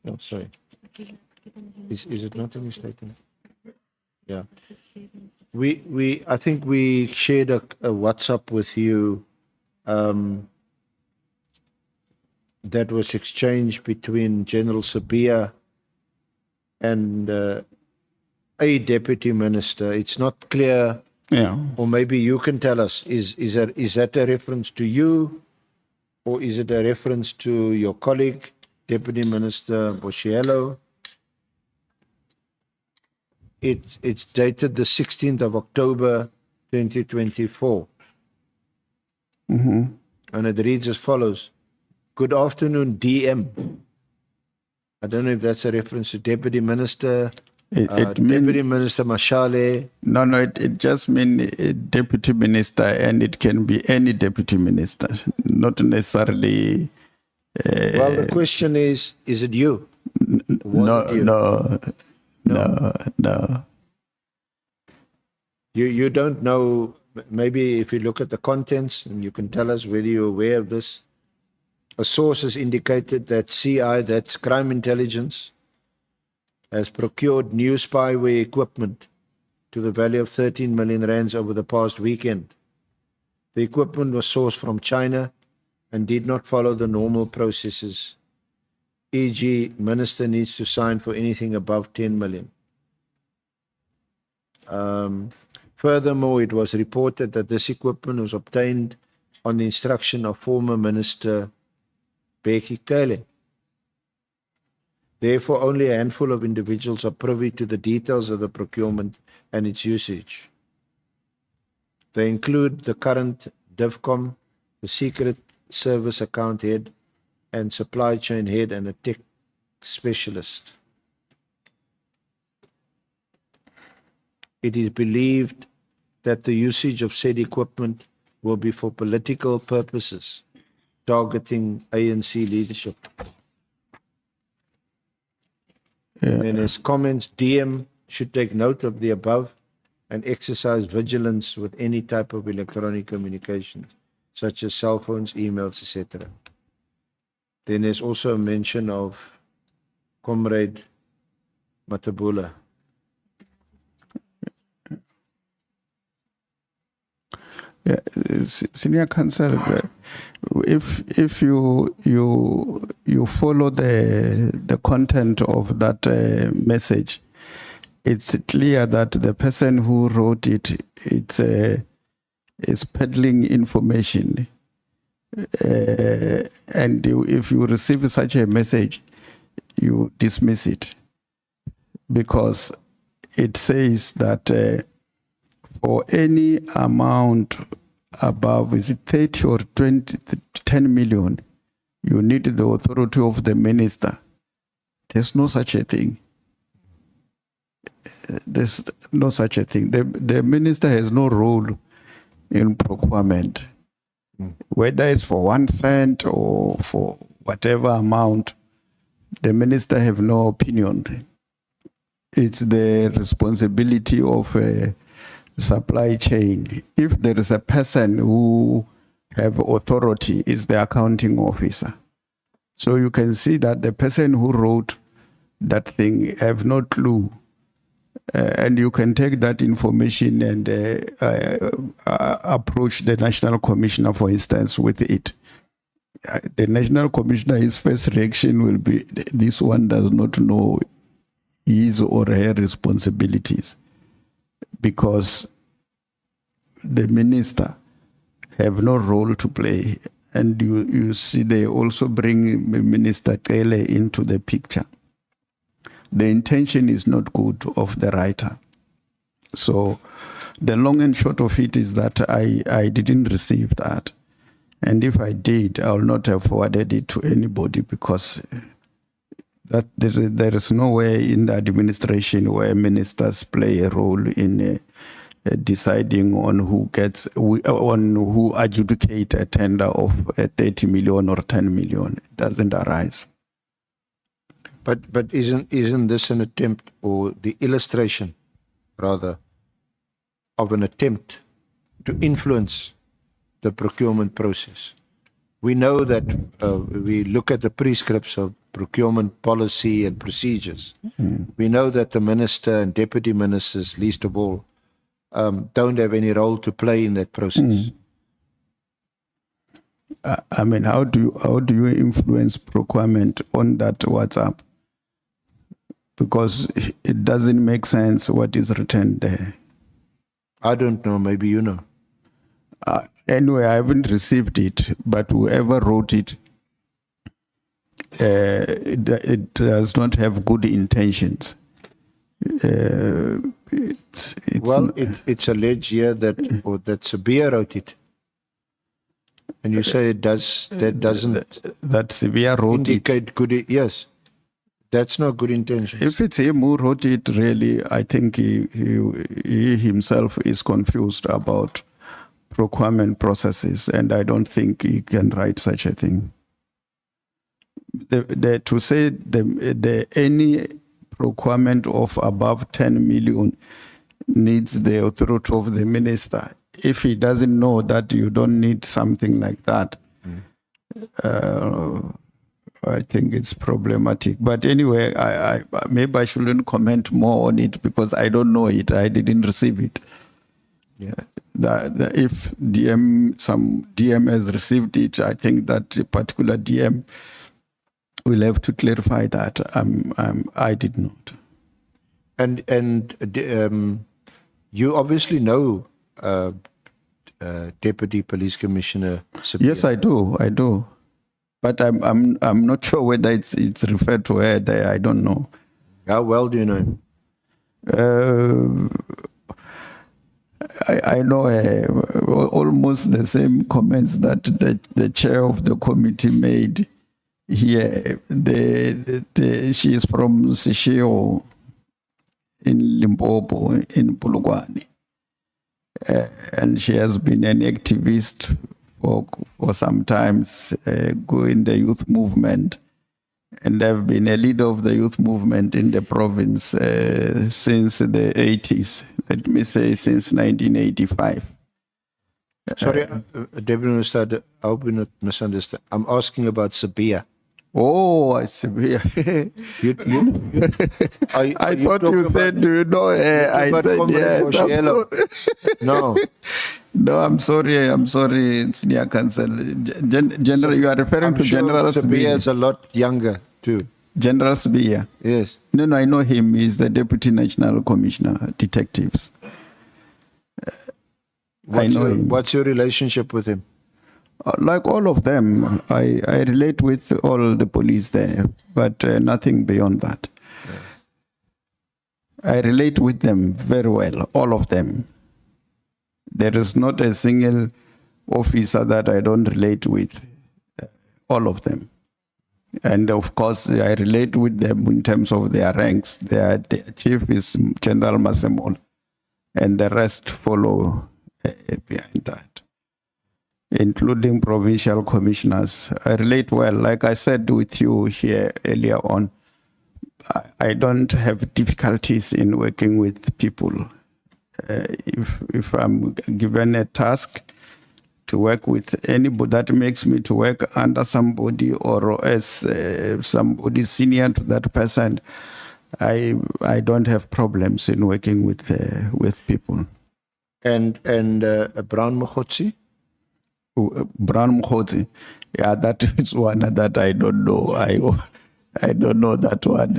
Oh, sorry. Is it not in the statement? Yeah. I think we shared a WhatsApp with you that was exchanged between General Sabia and a deputy minister. It's not clear, Yeah. or maybe you can tell us, is that a reference to you, or is it a reference to your colleague, Deputy Minister Boshielo? It's dated the 16th of October 2024. And it reads as follows. Good afternoon, DM. I don't know if that's a reference to Deputy Minister, Deputy Minister Mashale. No, it just means a deputy minister, and it can be any deputy minister, not necessarily. Well, the question is it you? Was it you? No. You don't know. Maybe if you look at the contents, and you can tell us whether you're aware of this. A source has indicated that CI, that's crime intelligence, has procured new spyware equipment to the value of 13 million rands over the past weekend. The equipment was sourced from China and did not follow the normal processes. E.g., minister needs to sign for anything above 10 million. Furthermore, it was reported that this equipment was obtained on the instruction of former Minister Becky Cele. Therefore, only a handful of individuals are privy to the details of the procurement and its usage. They include the current DivCom, the Secret Service account head, and supply chain head, and a tech specialist. It is believed that the usage of said equipment will be for political purposes, targeting ANC leadership. And his comments, DM should take note of the above and exercise vigilance with any type of electronic communication, such as cell phones, emails, etc. Then there's also a mention of Comrade Matabula. Yeah, Senior Counsel, if you follow the content of that message, it's clear that the person who wrote it is peddling information, and if you receive such a message, you dismiss it because it says that. For any amount above, is it 30 or 20, 10 million, you need the authority of the minister. There's no such a thing. There's no such a thing. The minister has no role in procurement. Whether it's for 1 cent or for whatever amount, the minister have no opinion. It's the responsibility of supply chain. If there is a person who have authority, is the accounting officer. So you can see that the person who wrote that thing have no clue, and you can take that information and approach the National Commissioner, for instance, with it. The National Commissioner, his first reaction will be, this one does not know his or her responsibilities. Because the minister have no role to play. And you see they also bring Minister Cele into the picture. The intention is not good of the writer. So the long and short of it is that I didn't receive that. And if I did, I will not have forwarded it to anybody because that there is no way in the administration where ministers play a role in deciding on who adjudicate a tender of 30 million or 10 million. It doesn't arise. But isn't this an attempt, or the illustration, rather, of an attempt to influence the procurement process we know that we look at the prescripts of procurement policy and procedures. We know that the minister and deputy ministers, least of all, don't have any role to play in that process. I mean, how do you influence procurement on that WhatsApp? Because it doesn't make sense what is written there. I don't know, maybe you know. Anyway, I haven't received it, but whoever wrote it, it does not have good intentions. It's alleged here that Sabia wrote it. And you say that doesn't that Sevilla wrote indicate good. Yes, that's not good intention. If it's him who wrote it, really, I think he himself is confused about procurement processes, and I don't think he can write such a thing. To say any procurement of above 10 million needs the authority of the minister. If he doesn't know that you don't need something like that, I think it's problematic. But anyway, I maybe I shouldn't comment more on it because I don't know it. I didn't receive it. Yeah. If some DM has received it, I think that particular DM will have to clarify that. I did not. And you obviously know Deputy Police Commissioner Sabia. Yes, I do. But I'm not sure whether it's referred to her there. I don't know. How well do you know him? I know almost the same comments that the chair of the committee made here. She is from Sishio in Limpopo, in Polokwane. And she has been an activist for some time, in the youth movement. And I've been a leader of the youth movement in the province since the 80s. Let me say since 1985. Sorry, Deputy Minister, I hope you not misunderstand. I'm asking about Sabia. Oh, I see. I thought you said, do you know her? I said, yes. No. No, I'm sorry. It's near Cassel. General, you are referring to sure General Sabia is a lot younger, too. General Sabia. Yes. No, I know him. He's the Deputy National Commissioner, Detectives. I know him. What's your relationship with him? Like all of them, I relate with all the police there, but nothing beyond that. Yeah. I relate with them very well, all of them. There is not a single officer that I don't relate with, all of them. And of course, I relate with them in terms of their ranks. Their chief is General Masemol, and the rest follow behind that, including provincial commissioners. I relate well. Like I said with you here earlier on, I don't have difficulties in working with people. If I'm given a task to work with anybody, that makes me to work under somebody or as somebody senior to that person, I don't have problems in working with people. And Brown Mchunu? Brown Mchunu, yeah, that is one that I don't know. I don't know that one.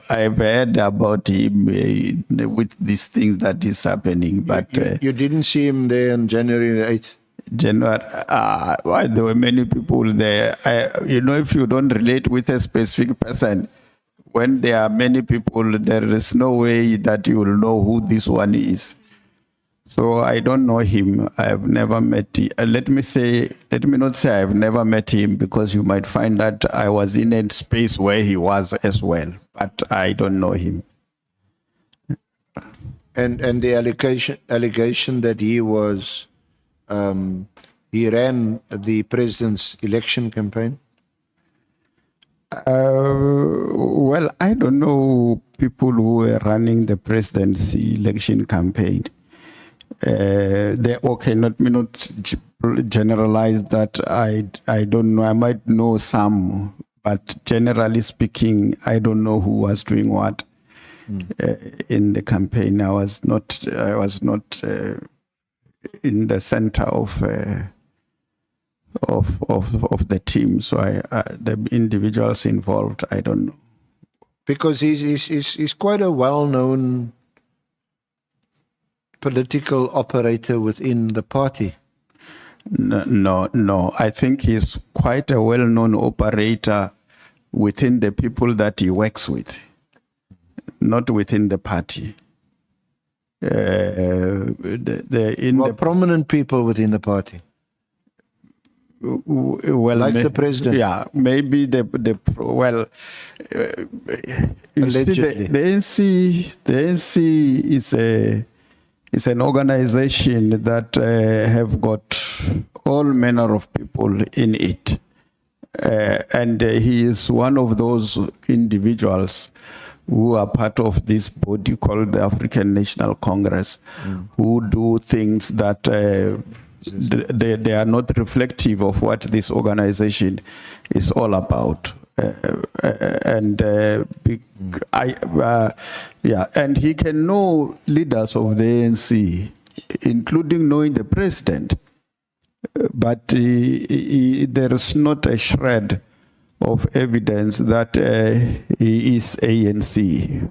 I've heard about him with these things that is happening, but you didn't see him there on January the 8th. January, there were many people there. If you don't relate with a specific person, when there are many people, there is no way that you will know who this one is. So I don't know him. I have never met him. Let me not say I have never met him, because you might find that I was in a space where he was as well, but I don't know him. And the allegation that he was he ran the president's election campaign? Well, I don't know people who were running the president's election campaign. They not generalize that. I don't know. I might know some, but generally speaking, I don't know who was doing what in the campaign. I was not in the center of the team. So the individuals involved, I don't know. Because he's quite a well-known political operator within the party. No. I think he's quite a well-known operator within the people that he works with, not within the party. Prominent people within the party. Well, Like the president. Yeah, maybe the you see, the ANC is an organization that have got all manner of people in it, and he is one of those individuals who are part of this body called the African National Congress, who do things that they are not reflective of what this organization is all about. And he can know leaders of the ANC, including knowing the president, but there is not a shred of evidence that he is ANC.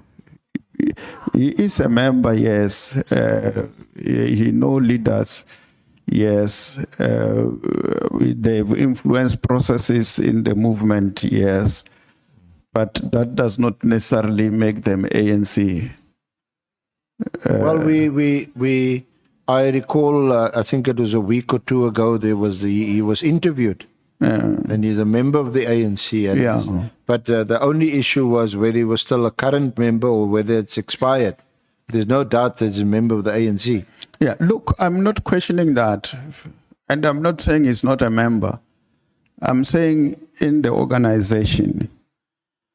He is a member, yes. He knows leaders, yes. They've influenced processes in the movement, yes. But that does not necessarily make them ANC. I recall, I think it was a week or two ago, he was interviewed. And he's a member of the ANC. But the only issue was whether he was still a current member or whether it's expired. There's no doubt that he's a member of the ANC. Yeah, look, I'm not questioning that. And I'm not saying he's not a member. I'm saying in the organization,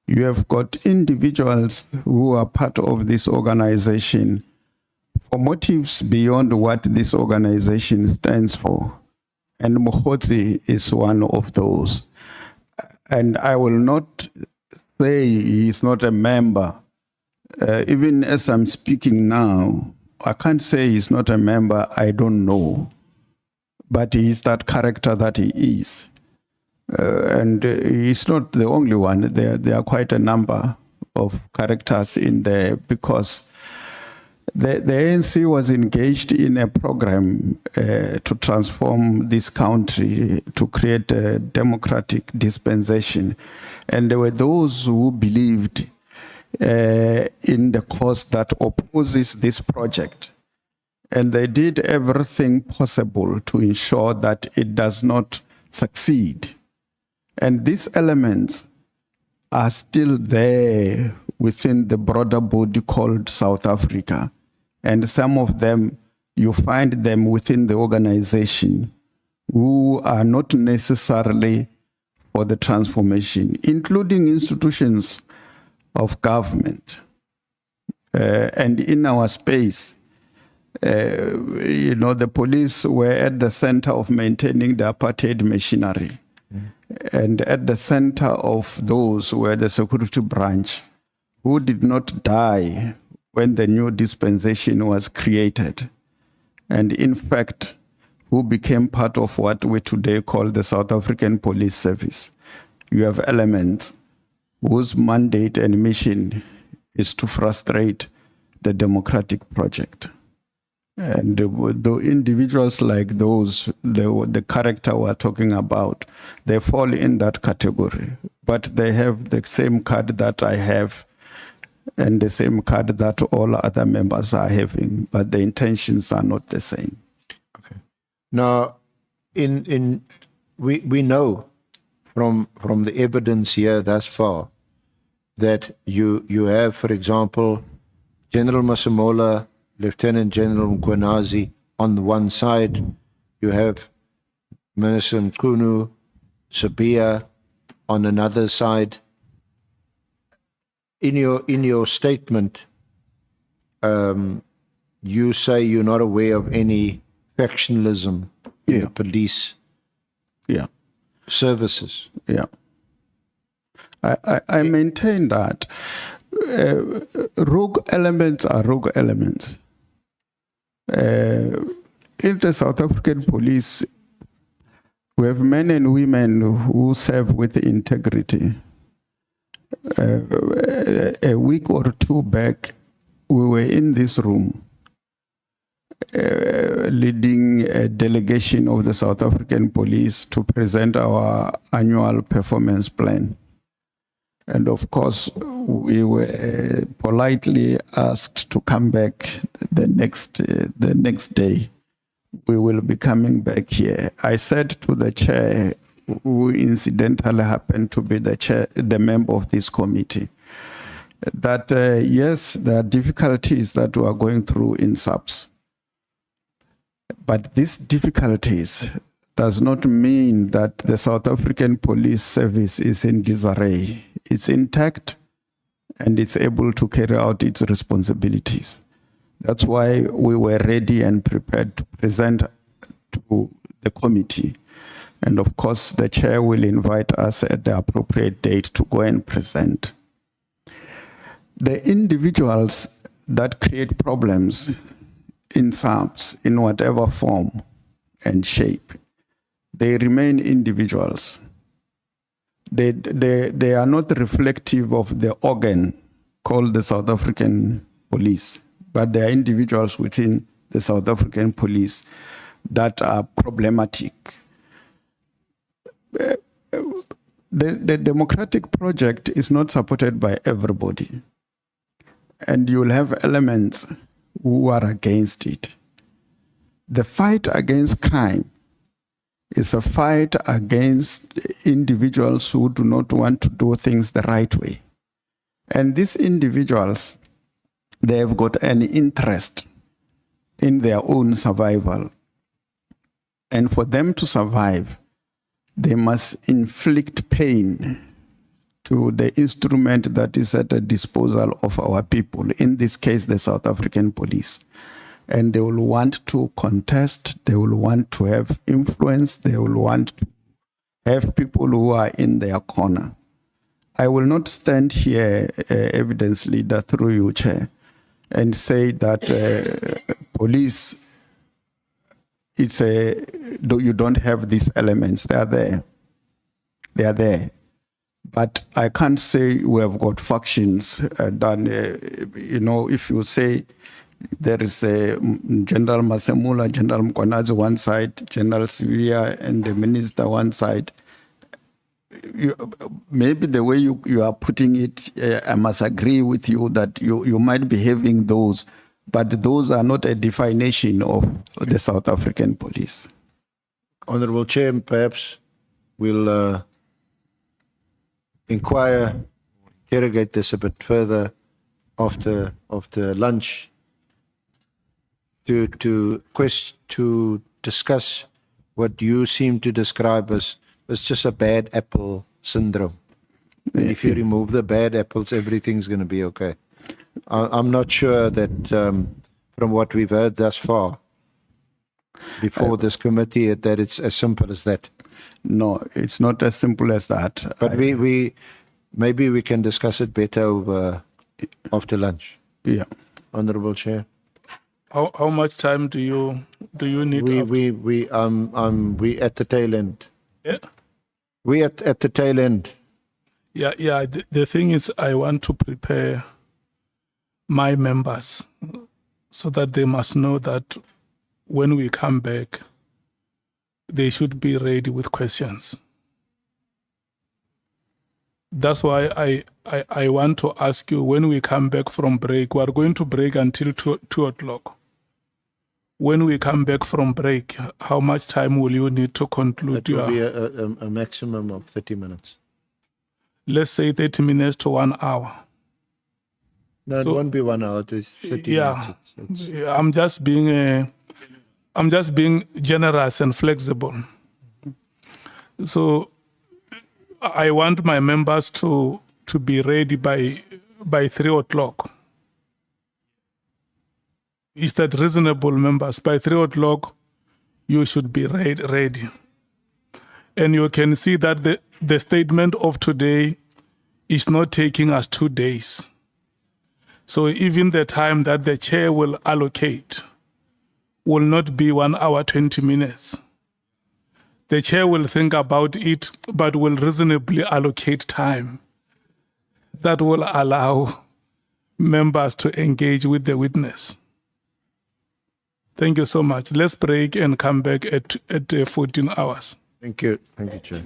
you have got individuals who are part of this organization for motives beyond what this organization stands for. And Mchunu is one of those. And I will not say he's not a member. Even as I'm speaking now, I can't say he's not a member, I don't know. But he's that character that he is. And he's not the only one. There are quite a number of characters in there because the ANC was engaged in a program to transform this country, to create a democratic dispensation. And there were those who believed in the cause that opposes this project. And they did everything possible to ensure that it does not succeed. And these elements are still there within the broader body called South Africa. And some of them, you find them within the organization who are not necessarily for the transformation, including institutions of government. And in our space, the police were at the center of maintaining the apartheid machinery. And at the center of those were the security branch, who did not die when the new dispensation was created. And in fact, who became part of what we today call the South African Police Service. You have elements whose mandate and mission is to frustrate the democratic project. And the individuals like those, the character we're talking about, they fall in that category. But they have the same card that I have and the same card that all other members are having, but the intentions are not the same. Okay. Now, we know from the evidence here thus far that you have, for example, General Masemola, Lieutenant General Mchunu on the one side, you have Minister Mchunu, Sabia on another side. In your statement, you say you're not aware of any factionalism in Yeah. the police Yeah. services. Yeah. I maintain that rogue elements are rogue elements. In the South African police, we have men and women who serve with integrity. A week or two back, we were in this room leading a delegation of the South African police to present our annual performance plan. And of course, we were politely asked to come back the next day. We will be coming back here. I said to the chair, who incidentally happened to be the member of this committee, that yes, there are difficulties that we are going through in SAPS. But these difficulties does not mean that the South African police service is in disarray. It's intact and it's able to carry out its responsibilities. That's why we were ready and prepared to present to the committee. And of course, the chair will invite us at the appropriate date to go and present. The individuals that create problems in SAPS, in whatever form and shape, they remain individuals. They are not reflective of the organ called the South African police, but they are individuals within the South African police that are problematic. The democratic project is not supported by everybody, and you'll have elements who are against it. The fight against crime is a fight against individuals who do not want to do things the right way. And these individuals, they have got an interest in their own survival. And for them to survive, they must inflict pain to the instrument that is at the disposal of our people, in this case, the South African police. And they will want to contest, they will want to have influence, they will want to have people who are in their corner. I will not stand here, evidence leader, through you, Chair, and say that police, you don't have these elements. They are there. They are there. But I can't say we have got factions done. If you say there is a General Masemula, General Mkonazi one side, General Sivia and the minister one side, maybe the way you are putting it, I must agree with you that you might be having those, but those are not a definition of the South African police. Honorable Chair, perhaps we'll interrogate this a bit further after lunch to discuss what you seem to describe as just a bad apple syndrome. And if you remove the bad apples, everything's going to be okay. I'm not sure that from what we've heard thus far before this committee that it's as simple as that. No, it's not as simple as that. But maybe we can discuss it better after lunch. Yeah. Honorable Chair. How much time do you need? We at the tail end. Yeah. We at the tail end. Yeah. The thing is, I want to prepare my members so that they must know that when we come back, they should be ready with questions. That's why I want to ask you, when we come back from break, we are going to break until 2 o'clock. When we come back from break, how much time will you need to conclude It will be a maximum of 30 minutes. Let's say 30 minutes to 1 hour. No, it won't be 1 hour. It's 30 minutes. Yeah, I'm just being generous and flexible. So I want my members to be ready by 3 o'clock. Is that reasonable, members? By 3 o'clock, you should be ready. And you can see that the statement of today is not taking us 2 days. So even the time that the chair will allocate will not be 1 hour, 20 minutes. The chair will think about it, but will reasonably allocate time that will allow members to engage with the witness. Thank you so much. Let's break and come back at 14 hours. Thank you. Thank you, Chair.